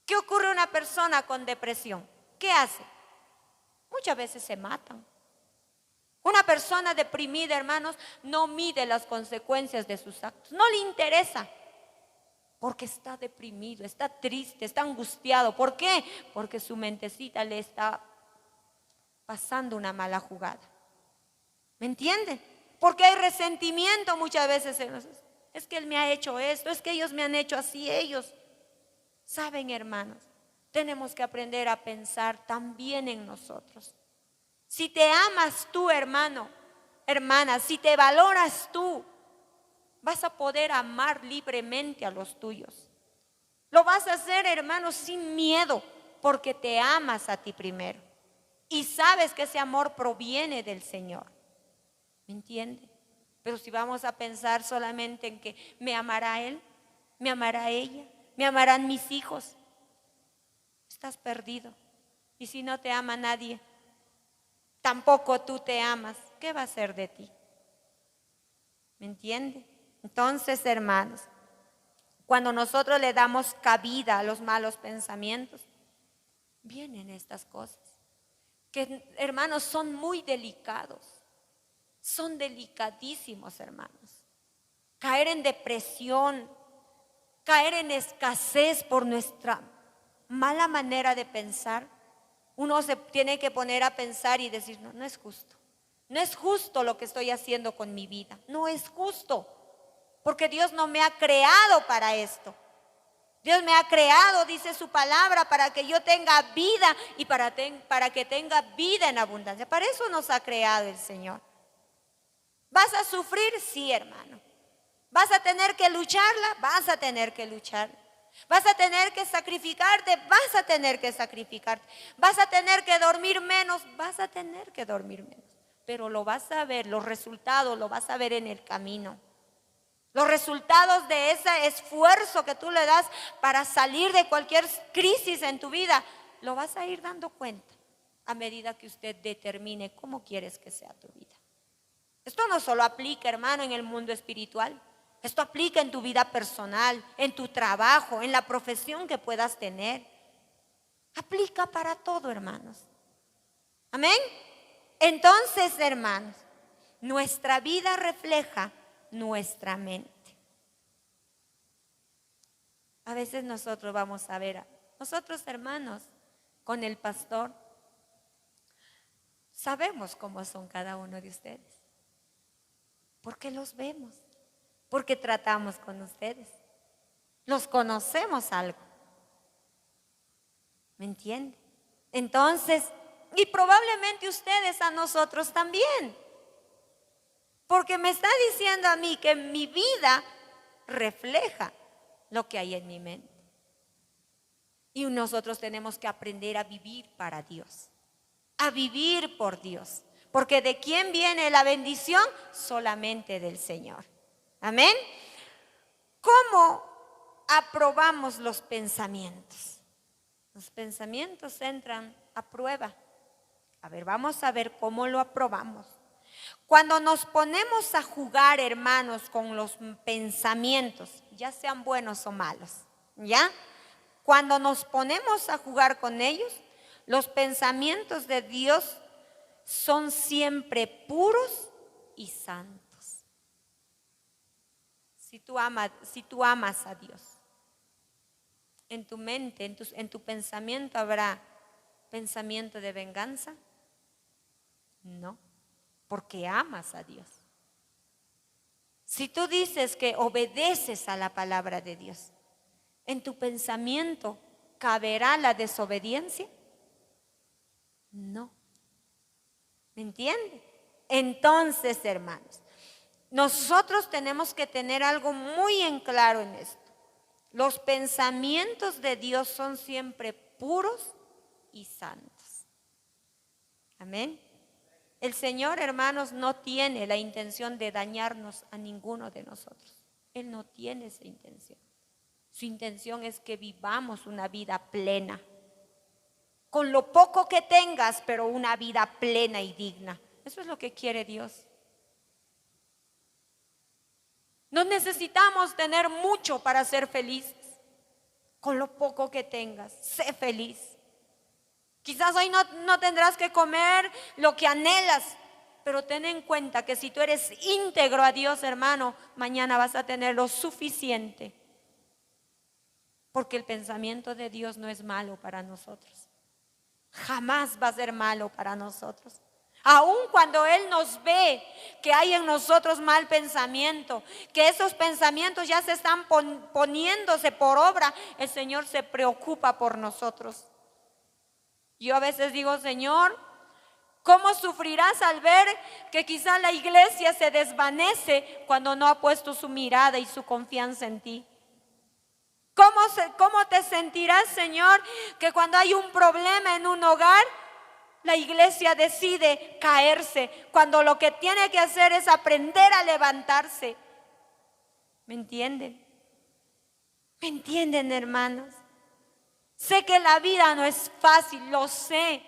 S1: ¿Qué ocurre a una persona con depresión? ¿Qué hace? Muchas veces se matan. Una persona deprimida, hermanos, no mide las consecuencias de sus actos. No le interesa. Porque está deprimido, está triste, está angustiado. ¿Por qué? Porque su mentecita le está pasando una mala jugada. ¿Me entienden? Porque hay resentimiento muchas veces en nosotros. Es que él me ha hecho esto, es que ellos me han hecho así, ellos. Saben, hermanos, tenemos que aprender a pensar también en nosotros. Si te amas tú, hermano, hermana, si te valoras tú, vas a poder amar libremente a los tuyos. Lo vas a hacer, hermano, sin miedo, porque te amas a ti primero. Y sabes que ese amor proviene del Señor. ¿Me entiende? Pero si vamos a pensar solamente en que me amará Él, me amará ella, me amarán mis hijos, estás perdido. Y si no te ama nadie, tampoco tú te amas, ¿qué va a ser de ti? ¿Me entiende? Entonces, hermanos, cuando nosotros le damos cabida a los malos pensamientos, vienen estas cosas, que hermanos son muy delicados, son delicadísimos, hermanos. Caer en depresión, caer en escasez por nuestra mala manera de pensar. Uno se tiene que poner a pensar y decir, no, no es justo. No es justo lo que estoy haciendo con mi vida. No es justo, porque Dios no me ha creado para esto. Dios me ha creado, dice su palabra, para que yo tenga vida y para que tenga vida en abundancia. Para eso nos ha creado el Señor. ¿Vas a sufrir? Sí, hermano. ¿Vas a tener que lucharla? Vas a tener que lucharla. ¿Vas a tener que sacrificarte? Vas a tener que sacrificarte. ¿Vas a tener que dormir menos? Vas a tener que dormir menos. Pero lo vas a ver, los resultados lo vas a ver en el camino. Los resultados de ese esfuerzo que tú le das para salir de cualquier crisis en tu vida, lo vas a ir dando cuenta a medida que usted determine cómo quieres que sea tu vida. Esto no solo aplica, hermano, en el mundo espiritual. Esto aplica en tu vida personal, en tu trabajo, en la profesión que puedas tener. Aplica para todo, hermanos. Amén. Entonces, hermanos, nuestra vida refleja nuestra mente. A veces nosotros vamos a ver, nosotros hermanos, con el pastor, sabemos cómo son cada uno de ustedes. Porque los vemos, porque tratamos con ustedes, los conocemos algo. ¿Me entiende? Entonces, y probablemente ustedes a nosotros también. Porque me está diciendo a mí que mi vida refleja lo que hay en mi mente. Y nosotros tenemos que aprender a vivir para Dios, a vivir por Dios. Porque ¿de quién viene la bendición? Solamente del Señor. Amén. ¿Cómo aprobamos los pensamientos? Los pensamientos entran a prueba. A ver, vamos a ver cómo lo aprobamos. Cuando nos ponemos a jugar, hermanos, con los pensamientos, ya sean buenos o malos, ¿ya? Cuando nos ponemos a jugar con ellos, los pensamientos de Dios son siempre puros y santos. Si tú amas a Dios, en tu mente, en tu pensamiento habrá pensamiento de venganza. No, porque amas a Dios. Si tú dices que obedeces a la palabra de Dios, ¿en tu pensamiento caberá la desobediencia? No. ¿Me entiende? Entonces, hermanos, nosotros tenemos que tener algo muy en claro en esto. Los pensamientos de Dios son siempre puros y santos. Amén. El Señor, hermanos, no tiene la intención de dañarnos a ninguno de nosotros. Él no tiene esa intención. Su intención es que vivamos una vida plena. Con lo poco que tengas, pero una vida plena y digna. Eso es lo que quiere Dios. No necesitamos tener mucho para ser felices. Con lo poco que tengas, sé feliz. Quizás hoy no tendrás que comer lo que anhelas, pero ten en cuenta que si tú eres íntegro a Dios, hermano, mañana vas a tener lo suficiente. Porque el pensamiento de Dios no es malo para nosotros. Jamás va a ser malo para nosotros. Aun cuando Él nos ve que hay en nosotros mal pensamiento, que esos pensamientos ya se están poniéndose por obra, el Señor se preocupa por nosotros. Yo a veces digo, Señor, ¿cómo sufrirás al ver que quizá la iglesia se desvanece cuando no ha puesto su mirada y su confianza en ti? ¿Cómo te sentirás, Señor, que cuando hay un problema en un hogar, la iglesia decide caerse, cuando lo que tiene que hacer es aprender a levantarse? ¿Me entienden? ¿Me entienden, hermanos? Sé que la vida no es fácil, lo sé.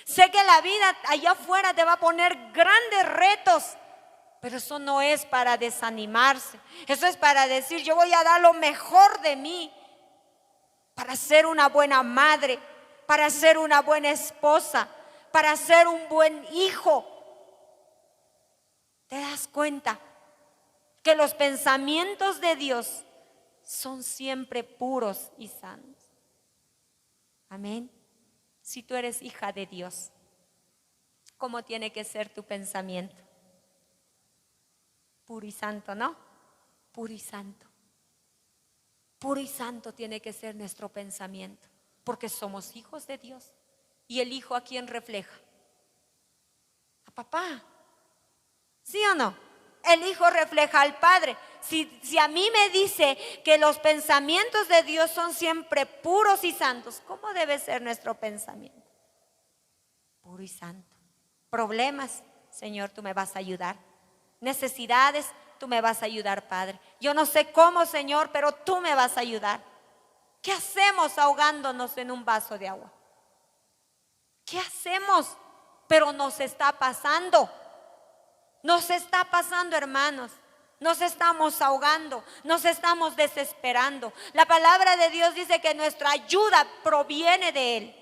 S1: Sé que la vida allá afuera te va a poner grandes retos, pero eso no es para desanimarse. Eso es para decir, yo voy a dar lo mejor de mí para ser una buena madre, para ser una buena esposa, para ser un buen hijo. ¿Te das cuenta que los pensamientos de Dios son siempre puros y sanos? Amén. Si tú eres hija de Dios, ¿cómo tiene que ser tu pensamiento? Puro y santo, ¿no? Puro y santo. Puro y santo tiene que ser nuestro pensamiento, porque somos hijos de Dios. ¿Y el hijo a quién refleja? A papá. ¿Sí o no? El hijo refleja al padre. Si a mí me dice que los pensamientos de Dios son siempre puros y santos, ¿cómo debe ser nuestro pensamiento? Puro y santo. Problemas, Señor, tú me vas a ayudar. Necesidades, tú me vas a ayudar, Padre. Yo no sé cómo, Señor, pero tú me vas a ayudar. ¿Qué hacemos ahogándonos en un vaso de agua? ¿Qué hacemos? Pero nos está pasando. Nos está pasando, hermanos. Nos estamos ahogando, nos estamos desesperando. La palabra de Dios dice que nuestra ayuda proviene de Él.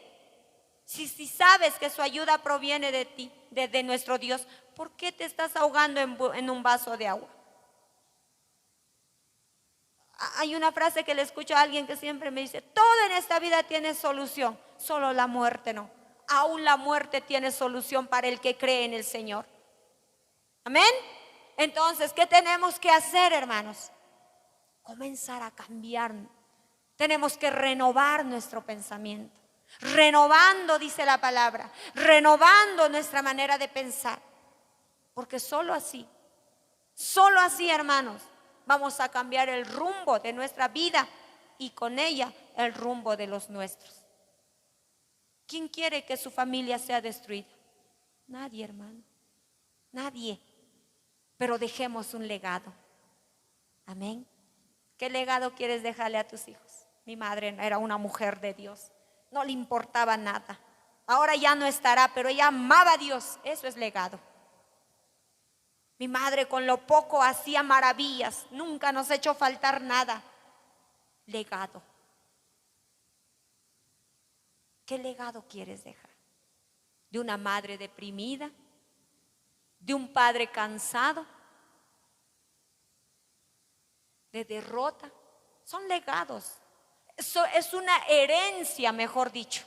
S1: Si sabes que su ayuda proviene de ti, de nuestro Dios, ¿por qué te estás ahogando en un vaso de agua? Hay una frase que le escucho a alguien que siempre me dice, todo en esta vida tiene solución, solo la muerte no. Aún la muerte tiene solución para el que cree en el Señor. Amén. Entonces, ¿qué tenemos que hacer, hermanos? Comenzar a cambiar. Tenemos que renovar nuestro pensamiento. Renovando, dice la palabra, renovando nuestra manera de pensar. Porque solo así, hermanos, vamos a cambiar el rumbo de nuestra vida y con ella el rumbo de los nuestros. ¿Quién quiere que su familia sea destruida? Nadie, hermano. Nadie. Pero dejemos un legado. Amén. ¿Qué legado quieres dejarle a tus hijos? Mi madre era una mujer de Dios. No le importaba nada. Ahora ya no estará, pero ella amaba a Dios. Eso es legado. Mi madre con lo poco hacía maravillas. Nunca nos echó faltar nada. Legado. ¿Qué legado quieres dejar? ¿De una madre deprimida? ¿De un padre cansado? ¿De derrota? Son legados. Eso es una herencia, mejor dicho.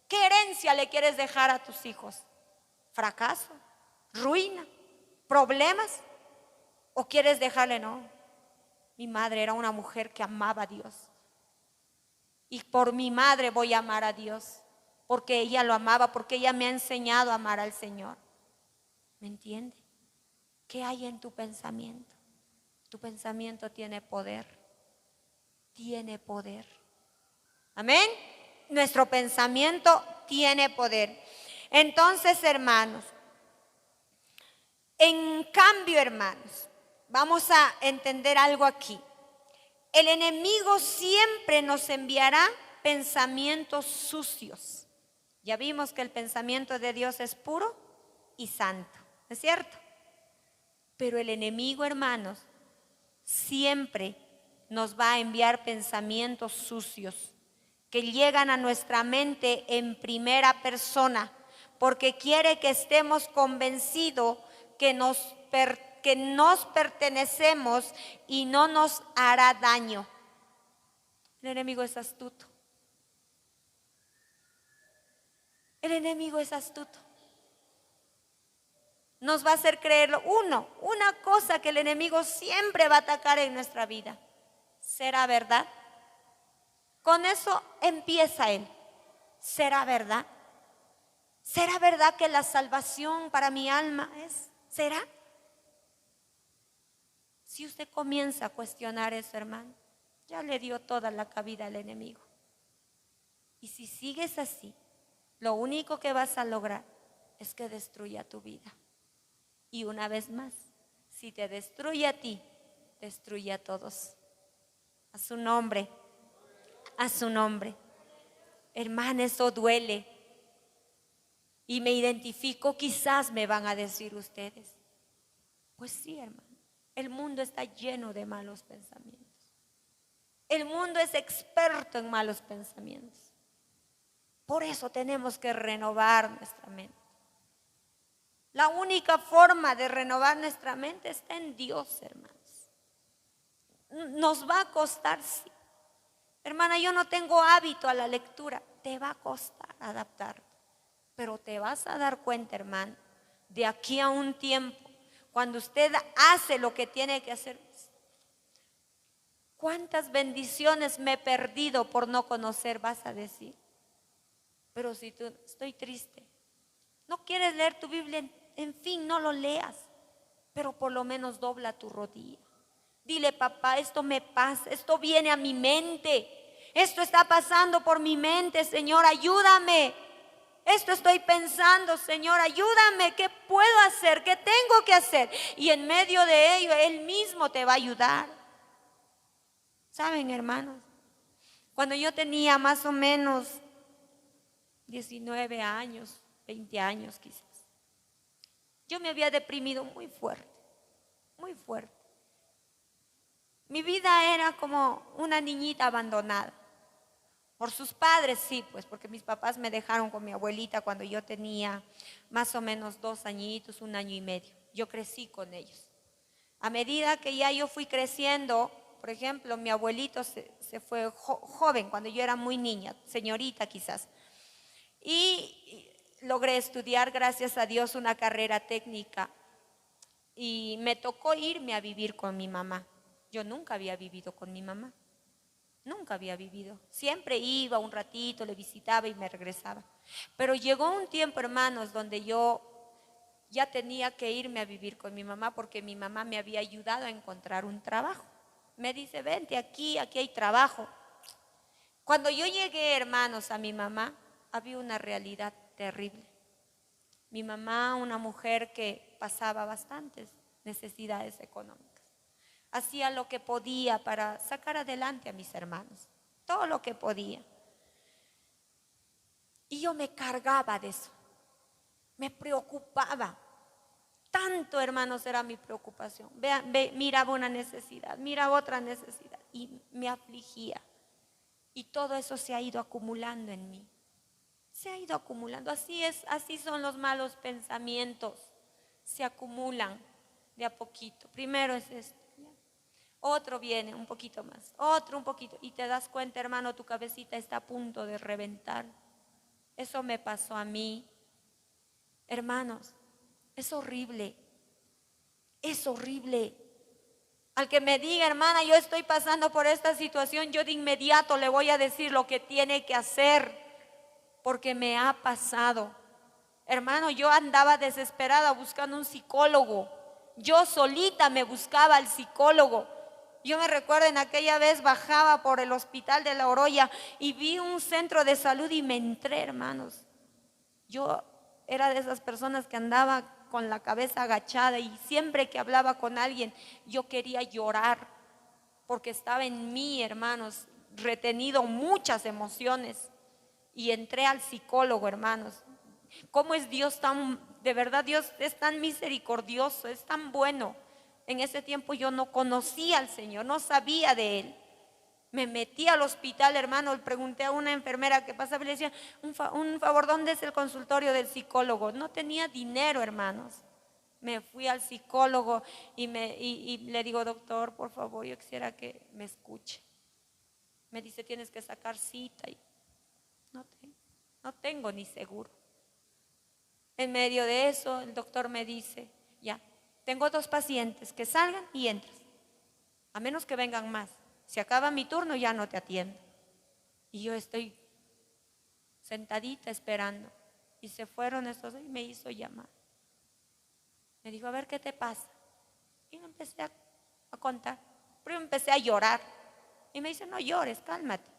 S1: ¿Qué herencia le quieres dejar a tus hijos? ¿Fracaso? ¿Ruina? ¿Problemas? ¿O quieres dejarle? No, mi madre era una mujer que amaba a Dios. Y por mi madre voy a amar a Dios. Porque ella lo amaba, porque ella me ha enseñado a amar al Señor. ¿Me entiende? ¿Qué hay en tu pensamiento? Tu pensamiento tiene poder. Tiene poder. Amén. Nuestro pensamiento tiene poder. Entonces, hermanos, en cambio, hermanos, vamos a entender algo aquí. El enemigo siempre nos enviará pensamientos sucios. Ya vimos que el pensamiento de Dios es puro y santo, ¿es cierto? Pero el enemigo, hermanos, siempre nos va a enviar pensamientos sucios que llegan a nuestra mente en primera persona, porque quiere que estemos convencidos que nos pertenecemos y no nos hará daño. El enemigo es astuto. El enemigo es astuto. Nos va a hacer creerlo. Una cosa que el enemigo siempre va a atacar en nuestra vida. ¿Será verdad? Con eso empieza él. ¿Será verdad? ¿Será verdad que la salvación para mi alma es? ¿Será? Si usted comienza a cuestionar eso, hermano, ya le dio toda la cabida al enemigo. Y si sigues así, lo único que vas a lograr es que destruya tu vida. Y una vez más, si te destruye a ti, destruye a todos. A su nombre, a su nombre. Hermana, eso duele. Y me identifico, quizás me van a decir ustedes. Pues sí, hermano. El mundo está lleno de malos pensamientos. El mundo es experto en malos pensamientos. Por eso tenemos que renovar nuestra mente. La única forma de renovar nuestra mente está en Dios, hermanos. Nos va a costar, sí. Hermana, yo no tengo hábito a la lectura. Te va a costar adaptarte. Pero te vas a dar cuenta, hermano, de aquí a un tiempo, cuando usted hace lo que tiene que hacer. ¿Cuántas bendiciones me he perdido por no conocer? Vas a decir. Pero si tú, estoy triste, no quieres leer tu Biblia, en fin, no lo leas, pero por lo menos dobla tu rodilla. Dile, papá, esto me pasa, esto viene a mi mente, esto está pasando por mi mente, Señor, ayúdame. Esto estoy pensando, Señor, ayúdame. ¿Qué puedo hacer? ¿Qué tengo que hacer? Y en medio de ello, Él mismo te va a ayudar. ¿Saben, hermanos? Cuando yo tenía más o menos 19 años, 20 años quizás, yo me había deprimido muy fuerte, muy fuerte. Mi vida era como una niñita abandonada. Por sus padres, sí, pues porque mis papás me dejaron con mi abuelita cuando yo tenía más o menos 2 añitos, 1 año y medio. Yo crecí con ellos. A medida que ya yo fui creciendo, por ejemplo, mi abuelito se fue joven, cuando yo era muy niña, señorita quizás. Y logré estudiar, gracias a Dios, una carrera técnica. Y me tocó irme a vivir con mi mamá. Yo nunca había vivido con mi mamá. Nunca había vivido. Siempre iba un ratito, le visitaba y me regresaba. Pero llegó un tiempo, hermanos, donde yo ya tenía que irme a vivir con mi mamá porque mi mamá me había ayudado a encontrar un trabajo. Me dice, vente aquí hay trabajo. Cuando yo llegué, hermanos, a mi mamá, había una realidad terrible. Mi mamá, una mujer que pasaba bastantes necesidades económicas. Hacía lo que podía para sacar adelante a mis hermanos, todo lo que podía. Y yo me cargaba de eso, me preocupaba. Tanto, hermanos, era mi preocupación. Miraba una necesidad, miraba otra necesidad y me afligía. Y todo eso se ha ido acumulando en mí. Se ha ido acumulando. Así es, así son los malos pensamientos. Se acumulan de a poquito. Primero es esto. Otro viene un poquito más, otro un poquito. Y te das cuenta, hermano, tu cabecita está a punto de reventar. Eso me pasó a mí. Hermanos, es horrible. Es horrible. Al que me diga, hermana, yo estoy pasando por esta situación, yo de inmediato le voy a decir lo que tiene que hacer, porque me ha pasado. Hermano, yo andaba desesperada buscando un psicólogo. Yo solita me buscaba al psicólogo. Yo me recuerdo en aquella vez bajaba por el hospital de La Oroya y vi un centro de salud y me entré, hermanos. Yo era de esas personas que andaba con la cabeza agachada y siempre que hablaba con alguien yo quería llorar porque estaba en mí, hermanos, retenido muchas emociones. Y entré al psicólogo, hermanos. ¿Cómo es Dios de verdad Dios es tan misericordioso, es tan bueno? En ese tiempo yo no conocía al Señor, no sabía de Él. Me metí al hospital, hermano, le pregunté a una enfermera que pasaba y le decía, un favor, ¿dónde es el consultorio del psicólogo? No tenía dinero, hermanos. Me fui al psicólogo y le digo, doctor, por favor, yo quisiera que me escuche. Me dice, tienes que sacar cita y no tengo ni seguro. En medio de eso, el doctor me dice, ya, tengo 2 pacientes, que salgan y entras, a menos que vengan más. Si acaba mi turno, ya no te atiendo. Y yo estoy sentadita esperando. Y se fueron estos y me hizo llamar. Me dijo, a ver, ¿qué te pasa? Y me empecé a contar. Pero empecé a llorar. Y me dice, no llores, cálmate.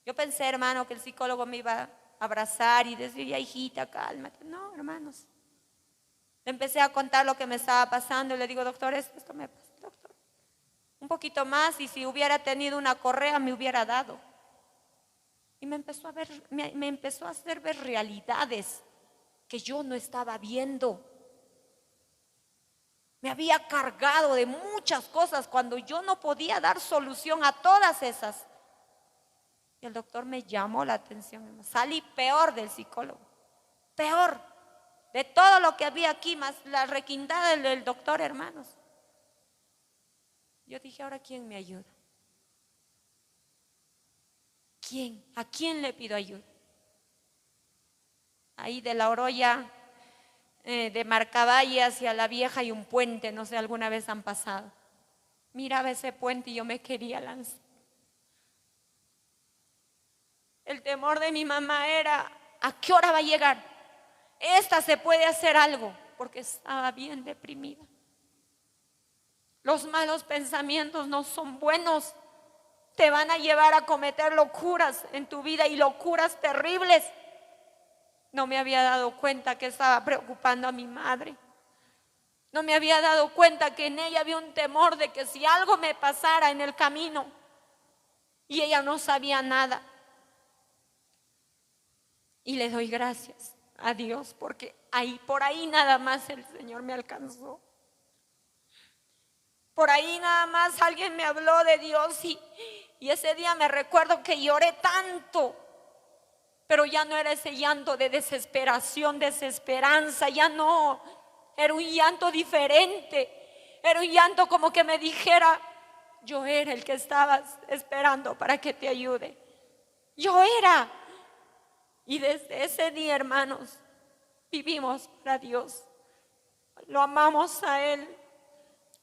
S1: Yo pensé, hermano, que el psicólogo me iba a abrazar y decir, ya hijita, cálmate. No, hermanos. Le empecé a contar lo que me estaba pasando y le digo, doctor, esto me pasa, doctor. Un poquito más y si hubiera tenido una correa me hubiera dado. Y me empezó a hacer ver realidades que yo no estaba viendo. Me había cargado de muchas cosas cuando yo no podía dar solución a todas esas. Y el doctor me llamó la atención. Salí peor del psicólogo, peor de todo lo que había aquí, más la requintada del doctor, hermanos. Yo dije, ¿ahora quién me ayuda? ¿Quién? ¿A quién le pido ayuda? Ahí de la Oroya, de Marcavalle hacia la Vieja hay un puente, no sé, alguna vez han pasado. Miraba ese puente y yo me quería lanzar. El temor de mi mamá era, ¿a qué hora va a llegar? Esta se puede hacer algo, porque estaba bien deprimida. Los malos pensamientos no son buenos. Te van a llevar a cometer locuras en tu vida, y locuras terribles. No me había dado cuenta que estaba preocupando a mi madre. No me había dado cuenta que en ella había un temor de que si algo me pasara en el camino, y ella no sabía nada. Y le doy gracias a Dios porque por ahí nada más el Señor me alcanzó. Por ahí nada más alguien me habló de Dios y ese día me recuerdo que lloré tanto, pero ya no era ese llanto de desesperación, desesperanza, ya no, era un llanto diferente, era un llanto como que me dijera, yo era el que estabas esperando para que te ayude, yo era. Y desde ese día, hermanos, vivimos para Dios, lo amamos a Él,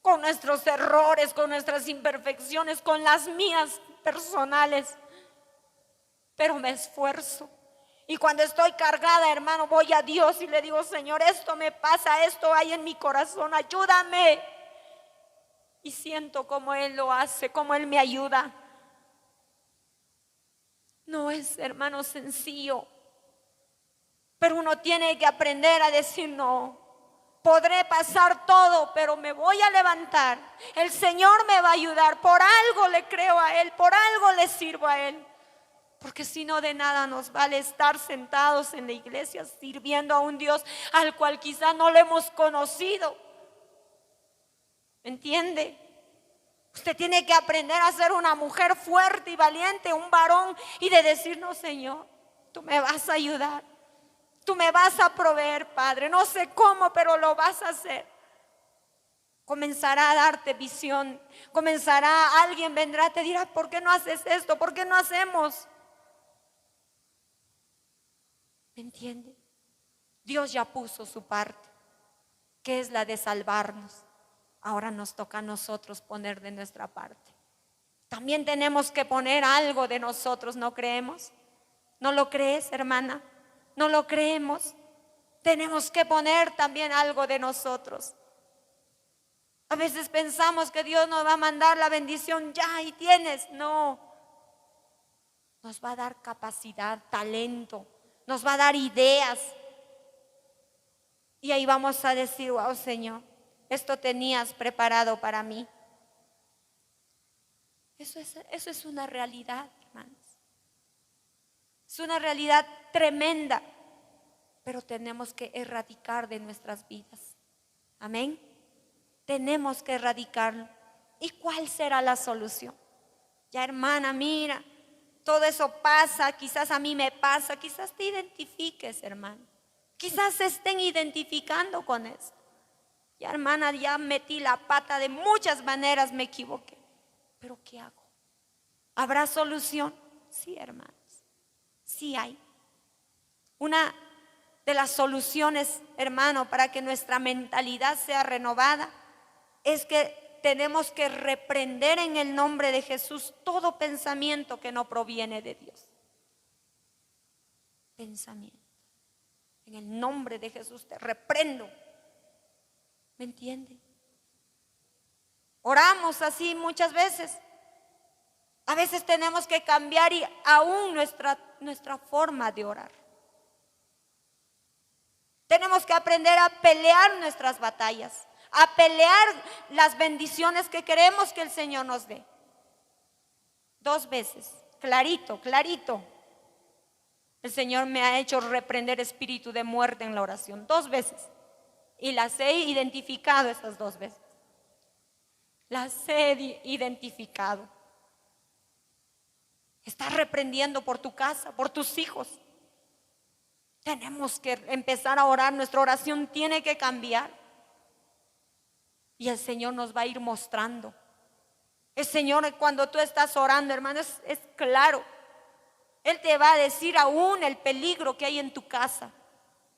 S1: con nuestros errores, con nuestras imperfecciones, con las mías personales, pero me esfuerzo. Y cuando estoy cargada, hermano, voy a Dios y le digo, Señor, esto me pasa, esto hay en mi corazón, ayúdame. Y siento como Él lo hace, como Él me ayuda. No es, hermano, sencillo, pero uno tiene que aprender a decir no. Podré pasar todo, pero me voy a levantar. El Señor me va a ayudar. Por algo le creo a Él, por algo le sirvo a Él. Porque si no, de nada nos vale estar sentados en la iglesia sirviendo a un Dios al cual quizá no lo hemos conocido. ¿Me entiende? Usted tiene que aprender a ser una mujer fuerte y valiente, un varón, y de decir, no, Señor, tú me vas a ayudar. Tú me vas a proveer, Padre. No sé cómo, pero lo vas a hacer. Comenzará a darte visión. Alguien vendrá, te dirá, ¿por qué no haces esto? ¿Por qué no hacemos? ¿Me entiende? Dios ya puso su parte, que es la de salvarnos. Ahora nos toca a nosotros poner de nuestra parte. También tenemos que poner algo de nosotros, ¿no creemos? ¿No lo crees, hermana? ¿No lo creemos? Tenemos que poner también algo de nosotros. A veces pensamos que Dios nos va a mandar la bendición ya y tienes. No. Nos va a dar capacidad, talento. Nos va a dar ideas. Y ahí vamos a decir, wow, Señor, esto tenías preparado para mí. Eso es una realidad, hermanos. Es una realidad tremenda, pero tenemos que erradicar de nuestras vidas. Amén. Tenemos que erradicarlo. ¿Y cuál será la solución? Ya, hermana, mira, todo eso pasa, quizás a mí me pasa, quizás te identifiques, hermano. Quizás se estén identificando con esto. Ya, hermana, ya metí la pata de muchas maneras, me equivoqué. ¿Pero qué hago? ¿Habrá solución? Sí, hermano. Sí hay. Una de las soluciones, hermano, para que nuestra mentalidad sea renovada es que tenemos que reprender en el nombre de Jesús todo pensamiento que no proviene de Dios. Pensamiento. En el nombre de Jesús te reprendo. ¿Me entiende? Oramos así muchas veces. A veces tenemos que cambiar y aún nuestra forma de orar. Tenemos que aprender a pelear nuestras batallas, a pelear las bendiciones que queremos que el Señor nos dé. 2 veces, clarito, clarito. El Señor me ha hecho reprender espíritu de muerte en la oración 2 veces. Y las he identificado esas 2 veces. Las he identificado. Estás reprendiendo por tu casa, por tus hijos. Tenemos que empezar a orar. Nuestra oración tiene que cambiar. Y el Señor nos va a ir mostrando. El Señor, cuando tú estás orando, hermano, es claro. Él te va a decir aún el peligro que hay en tu casa.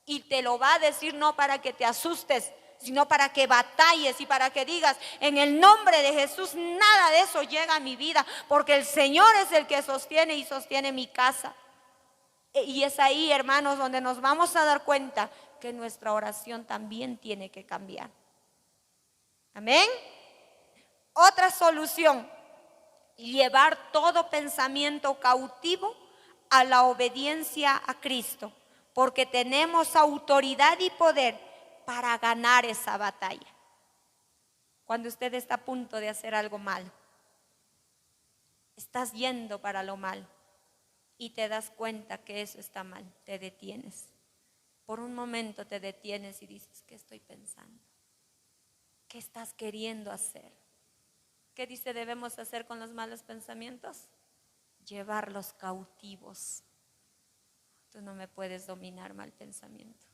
S1: Y te lo va a decir no para que te asustes, sino para que batalles y para que digas: en el nombre de Jesús nada de eso llega a mi vida, porque el Señor es el que sostiene y sostiene mi casa. Y es ahí, hermanos, donde nos vamos a dar cuenta que nuestra oración también tiene que cambiar. Amén. Otra solución: llevar todo pensamiento cautivo a la obediencia a Cristo, porque tenemos autoridad y poder para ganar esa batalla. Cuando usted está a punto de hacer algo malo, estás yendo para lo malo y te das cuenta que eso está mal, te detienes. Por un momento te detienes y dices: ¿qué estoy pensando? ¿Qué estás queriendo hacer? ¿Qué dice debemos hacer con los malos pensamientos? Llevarlos cautivos. Tú no me puedes dominar, mal pensamiento.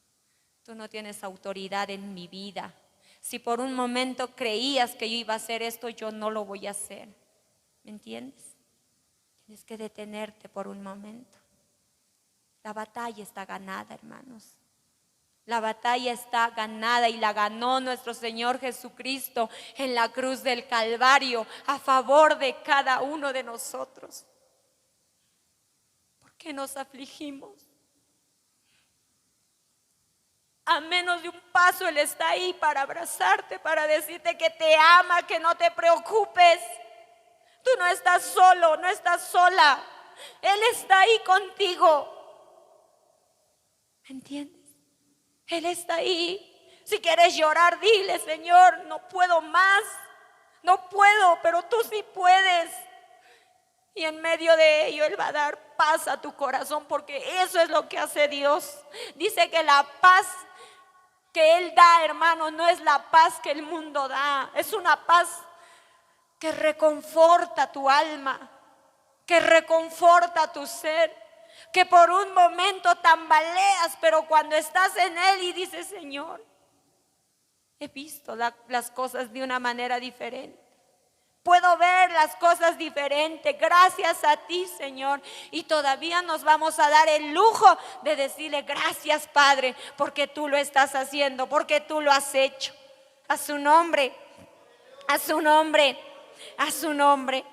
S1: Tú no tienes autoridad en mi vida. Si por un momento creías que yo iba a hacer esto, yo no lo voy a hacer. ¿Me entiendes? Tienes que detenerte por un momento. La batalla está ganada, hermanos. La batalla está ganada y la ganó nuestro Señor Jesucristo en la cruz del Calvario a favor de cada uno de nosotros. ¿Por qué nos afligimos? A menos de un paso Él está ahí para abrazarte, para decirte que te ama, que no te preocupes. Tú no estás solo, no estás sola. Él está ahí contigo. ¿Me entiendes? Él está ahí. Si quieres llorar, dile: Señor, no puedo más. No puedo, pero tú sí puedes. Y en medio de ello Él va a dar paz a tu corazón, porque eso es lo que hace Dios. Dice que la paz que Él da, hermano, no es la paz que el mundo da. Es una paz que reconforta tu alma, que reconforta tu ser, que por un momento tambaleas, pero cuando estás en Él y dices: Señor, he visto las cosas de una manera diferente. Puedo ver las cosas diferentes gracias a ti, Señor. Y todavía nos vamos a dar el lujo de decirle: gracias, Padre, porque tú lo estás haciendo, porque tú lo has hecho. A su nombre, a su nombre, a su nombre.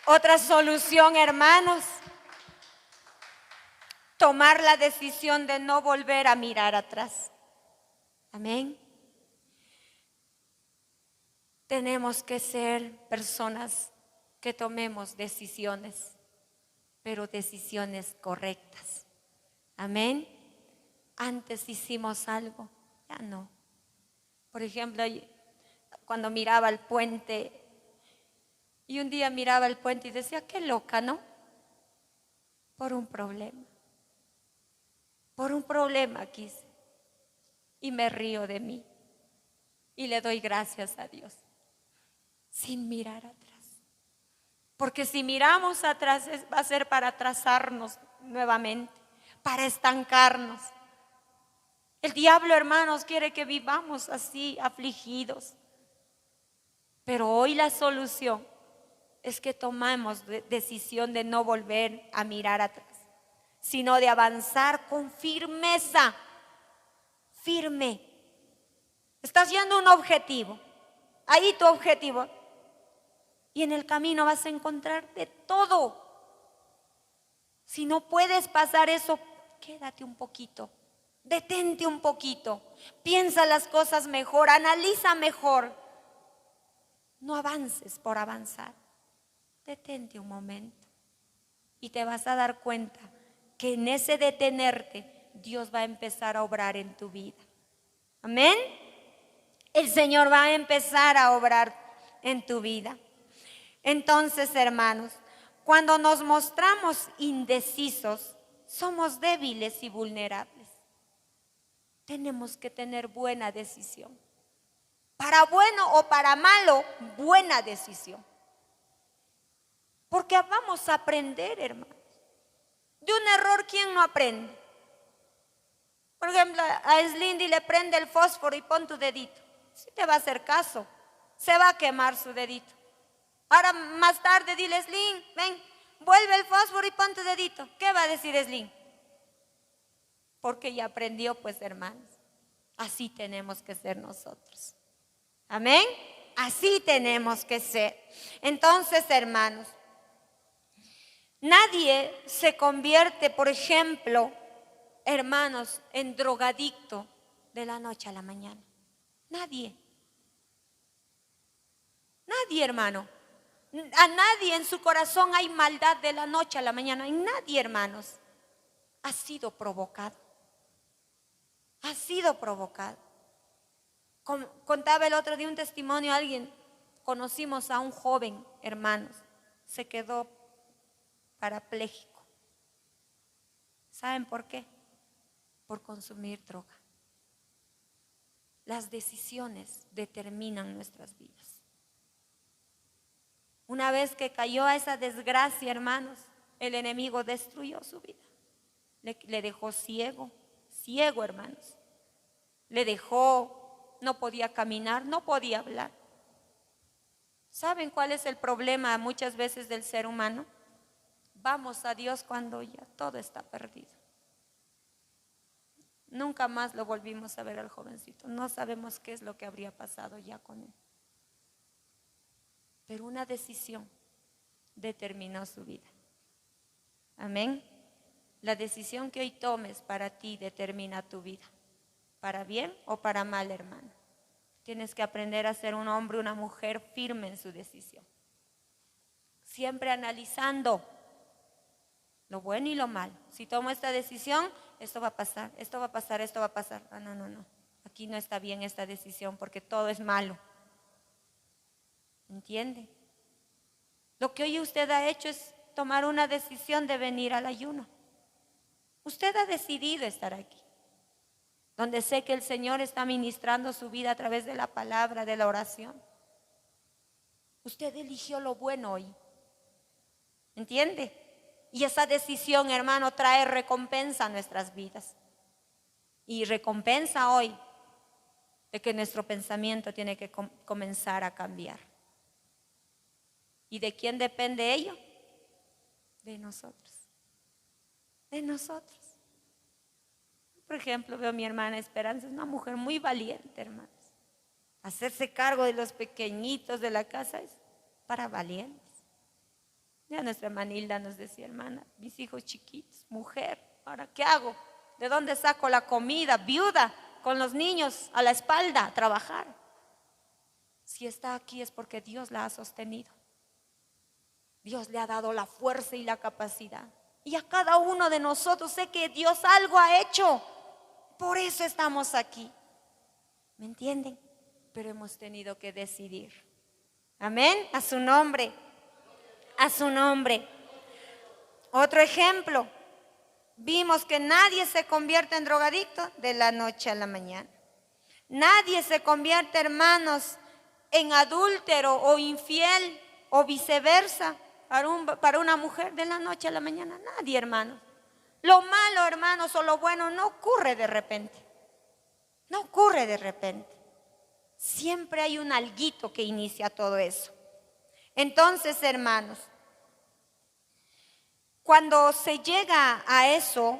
S1: Otra solución, hermanos: tomar la decisión de no volver a mirar atrás. Amén. Tenemos que ser personas que tomemos decisiones, pero decisiones correctas. Amén. Antes hicimos algo, ya no. Por ejemplo, cuando miraba el puente, y un día miraba el puente y decía: qué loca, ¿no? Por un problema quise. Y me río de mí. Y le doy gracias a Dios. Sin mirar atrás. Porque si miramos atrás va a ser para atrasarnos nuevamente, para estancarnos. El diablo, hermanos, quiere que vivamos así, afligidos. Pero hoy la solución es que tomemos decisión de no volver a mirar atrás, sino de avanzar con firmeza, firme. Estás yendo a un objetivo, ahí tu objetivo. Y en el camino vas a encontrar de todo. Si no puedes pasar eso, quédate un poquito, detente un poquito, piensa las cosas mejor, analiza mejor. No avances por avanzar, detente un momento y te vas a dar cuenta que en ese detenerte Dios va a empezar a obrar en tu vida. Amén. El Señor va a empezar a obrar en tu vida. Entonces, hermanos, cuando nos mostramos indecisos, somos débiles y vulnerables. Tenemos que tener buena decisión. Para bueno o para malo, buena decisión. Porque vamos a aprender, hermanos. De un error, ¿quién no aprende? Por ejemplo, a Slindy le prende el fósforo y pon tu dedito. Si te va a hacer caso, se va a quemar su dedito. Ahora más tarde dile, Slim, ven, vuelve el fósforo y pon tu dedito. ¿Qué va a decir Slim? Porque ya aprendió, pues, hermanos. Así tenemos que ser nosotros. Amén. Así tenemos que ser. Entonces, hermanos, nadie se convierte, por ejemplo, hermanos, en drogadicto de la noche a la mañana. Nadie. Nadie, hermano. A nadie en su corazón hay maldad de la noche a la mañana. En nadie, hermanos. Ha sido provocado. Ha sido provocado. Contaba el otro día un testimonio a alguien. Conocimos a un joven, hermanos. Se quedó parapléjico. ¿Saben por qué? Por consumir droga. Las decisiones determinan nuestras vidas. Una vez que cayó a esa desgracia, hermanos, el enemigo destruyó su vida. Le dejó ciego, hermanos. Le dejó, no podía caminar, no podía hablar. ¿Saben cuál es el problema muchas veces del ser humano? Vamos a Dios cuando ya todo está perdido. Nunca más lo volvimos a ver al jovencito. No sabemos qué es lo que habría pasado ya con él. Pero una decisión determinó su vida. Amén. La decisión que hoy tomes para ti determina tu vida. Para bien o para mal, hermano. Tienes que aprender a ser un hombre, una mujer firme en su decisión. Siempre analizando lo bueno y lo malo. Si tomo esta decisión, esto va a pasar, esto va a pasar, esto va a pasar. No. Aquí no está bien esta decisión porque todo es malo. ¿Entiende? Lo que hoy usted ha hecho es tomar una decisión de venir al ayuno. Usted ha decidido estar aquí, donde sé que el Señor está ministrando su vida a través de la palabra, de la oración. Usted eligió lo bueno hoy. ¿Entiende? Y esa decisión, hermano, trae recompensa a nuestras vidas. Y recompensa hoy de que nuestro pensamiento tiene que comenzar a cambiar. ¿Y de quién depende ello? De nosotros. De nosotros. Por ejemplo, veo a mi hermana Esperanza, es una mujer muy valiente, hermanos. Hacerse cargo de los pequeñitos de la casa es para valientes. Ya nuestra hermana Hilda nos decía, hermana, mis hijos chiquitos, mujer, ¿ahora qué hago? ¿De dónde saco la comida? Viuda, con los niños a la espalda, a trabajar. Si está aquí es porque Dios la ha sostenido. Dios le ha dado la fuerza y la capacidad. Y a cada uno de nosotros sé que Dios algo ha hecho. Por eso estamos aquí. ¿Me entienden? Pero hemos tenido que decidir. Amén. A su nombre. A su nombre. Otro ejemplo. Vimos que nadie se convierte en drogadicto de la noche a la mañana. Nadie se convierte, hermanos, en adúltero o infiel o viceversa para una mujer de la noche a la mañana. Nadie, hermanos. Lo malo, hermanos, o lo bueno no ocurre de repente. No ocurre de repente. Siempre hay un alguito que inicia todo eso. Entonces, hermanos, cuando se llega a eso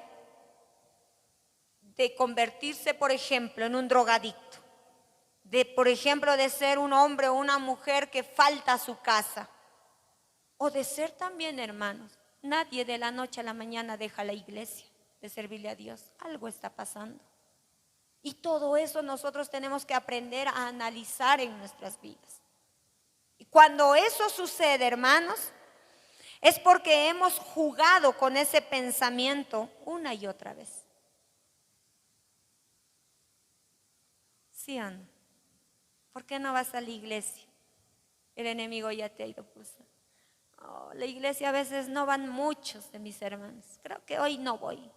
S1: de convertirse, por ejemplo, en un drogadicto, por ejemplo, de ser un hombre o una mujer que falta a su casa, o de ser también, hermanos, nadie de la noche a la mañana deja la iglesia de servirle a Dios. Algo está pasando. Y todo eso nosotros tenemos que aprender a analizar en nuestras vidas. Y cuando eso sucede, hermanos, es porque hemos jugado con ese pensamiento una y otra vez. ¿Sí o no? ¿Por qué no vas a la iglesia? El enemigo ya te ha ido pulsando. Oh, la iglesia a veces no van muchos de mis hermanos. Creo que hoy no voy.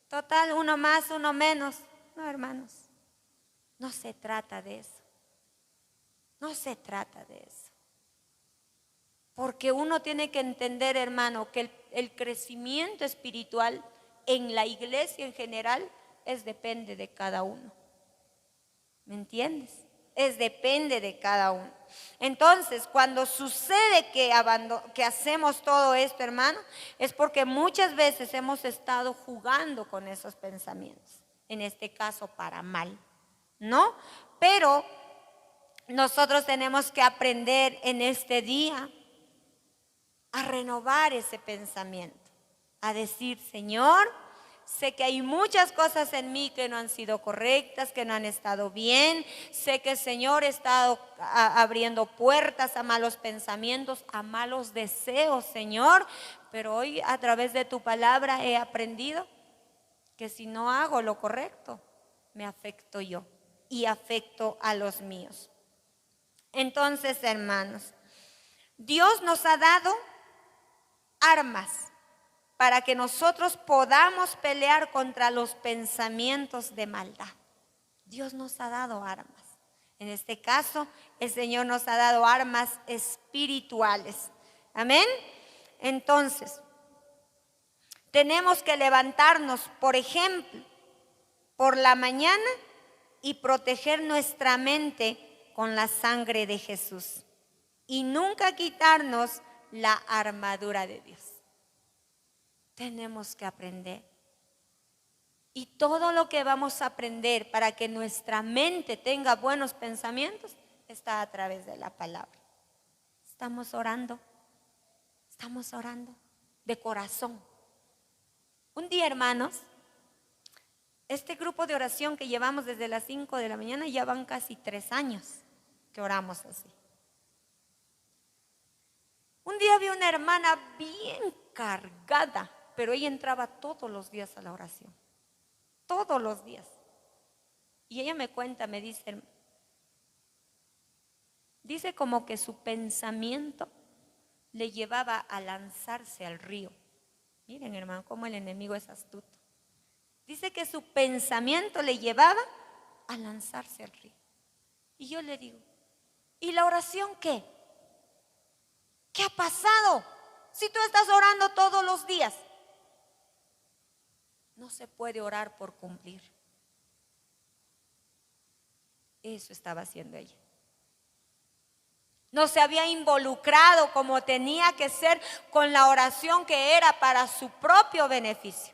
S1: Total, uno más, uno menos. No, hermanos, no se trata de eso. No se trata de eso. Porque uno tiene que entender, hermano, que el crecimiento espiritual en la iglesia en general depende de cada uno. ¿Me entiendes? Depende de cada uno. Entonces, cuando sucede que hacemos todo esto, hermano, es porque muchas veces hemos estado jugando con esos pensamientos. En este caso, para mal, ¿no? Pero nosotros tenemos que aprender en este día a renovar ese pensamiento, a decir, Señor, sé que hay muchas cosas en mí que no han sido correctas, que no han estado bien. Sé que el Señor ha estado abriendo puertas a malos pensamientos, a malos deseos, Señor. Pero hoy a través de tu palabra he aprendido que si no hago lo correcto, me afecto yo y afecto a los míos. Entonces, hermanos, Dios nos ha dado armas para que nosotros podamos pelear contra los pensamientos de maldad. Dios nos ha dado armas. En este caso, el Señor nos ha dado armas espirituales. Amén. Entonces, tenemos que levantarnos, por ejemplo, por la mañana y proteger nuestra mente con la sangre de Jesús. Y nunca quitarnos la armadura de Dios. Tenemos que aprender. Y todo lo que vamos a aprender para que nuestra mente tenga buenos pensamientos está a través de la palabra. Estamos orando de corazón. Un día, hermanos, este grupo de oración que llevamos desde las 5 de la mañana ya van casi 3 años que oramos así. Un día vi una hermana bien cargada, pero ella entraba todos los días a la oración. Todos los días. Y ella me cuenta, me dice como que su pensamiento le llevaba a lanzarse al río. Miren, hermano, cómo el enemigo es astuto. Dice que su pensamiento le llevaba a lanzarse al río. Y yo le digo, ¿y la oración qué? ¿Qué ha pasado? Si tú estás orando todos los días. No se puede orar por cumplir. Eso estaba haciendo ella. No se había involucrado como tenía que ser con la oración que era para su propio beneficio.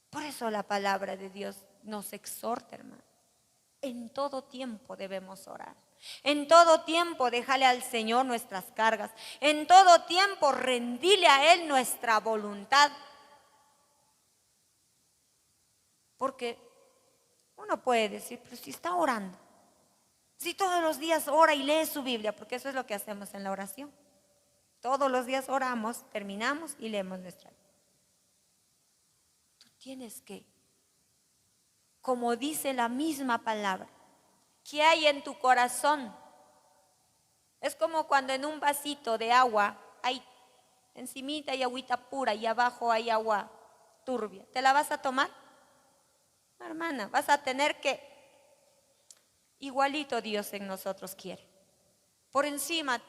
S1: Por eso la palabra de Dios nos exhorta, hermano. En todo tiempo debemos orar. En todo tiempo déjale al Señor nuestras cargas. En todo tiempo rendile a Él nuestra voluntad. Porque uno puede decir, pero si está orando, si todos los días ora y lee su Biblia, porque eso es lo que hacemos en la oración. Todos los días oramos, terminamos y leemos nuestra Biblia. Tú tienes que, como dice la misma palabra, ¿qué hay en tu corazón? Es como cuando en un vasito de agua hay, encimita hay agüita pura y abajo hay agua turbia. ¿Te la vas a tomar? No, hermana, vas a tener que, igualito Dios en nosotros quiere. Por encima,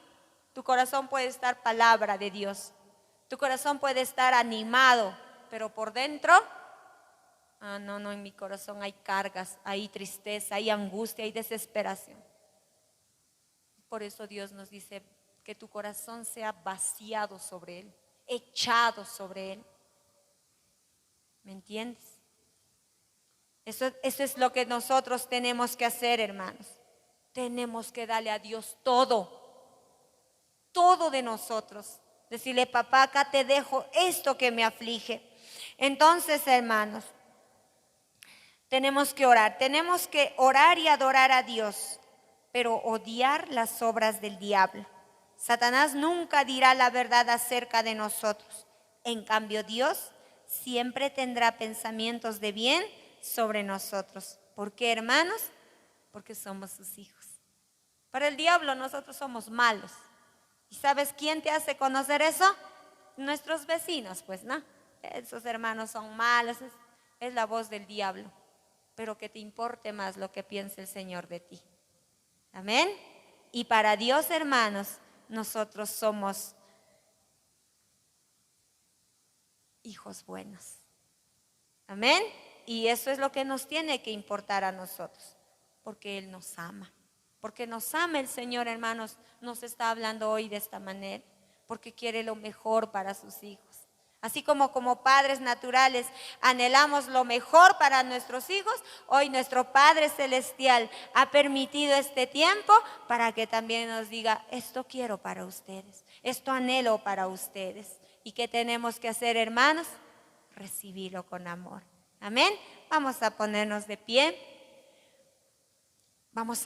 S1: tu corazón puede estar palabra de Dios. Tu corazón puede estar animado, pero por dentro, no, en mi corazón hay cargas, hay tristeza, hay angustia, hay desesperación. Por eso Dios nos dice que tu corazón sea vaciado sobre Él, echado sobre Él. ¿Me entiendes? Eso es lo que nosotros tenemos que hacer, hermanos. Tenemos que darle a Dios todo de nosotros. Decirle, papá, acá te dejo esto que me aflige. Entonces, hermanos, tenemos que orar y adorar a Dios, pero odiar las obras del diablo. Satanás nunca dirá la verdad acerca de nosotros. En cambio, Dios siempre tendrá pensamientos de bien sobre nosotros. ¿Por qué, hermanos? Porque somos sus hijos. Para el diablo nosotros somos malos. ¿Y sabes quién te hace conocer eso? Nuestros vecinos, pues, ¿no? Esos hermanos son malos, es la voz del diablo. Pero que te importe más lo que piense el Señor de ti. Amén. Y para Dios, hermanos, nosotros somos hijos buenos. Amén. Y eso es lo que nos tiene que importar a nosotros, porque Él nos ama. Porque nos ama el Señor, hermanos, nos está hablando hoy de esta manera, porque quiere lo mejor para sus hijos. Así como padres naturales anhelamos lo mejor para nuestros hijos, hoy nuestro Padre Celestial ha permitido este tiempo para que también nos diga, esto quiero para ustedes, esto anhelo para ustedes. ¿Y qué tenemos que hacer, hermanos? Recibirlo con amor. Amén. Vamos a ponernos de pie. Vamos a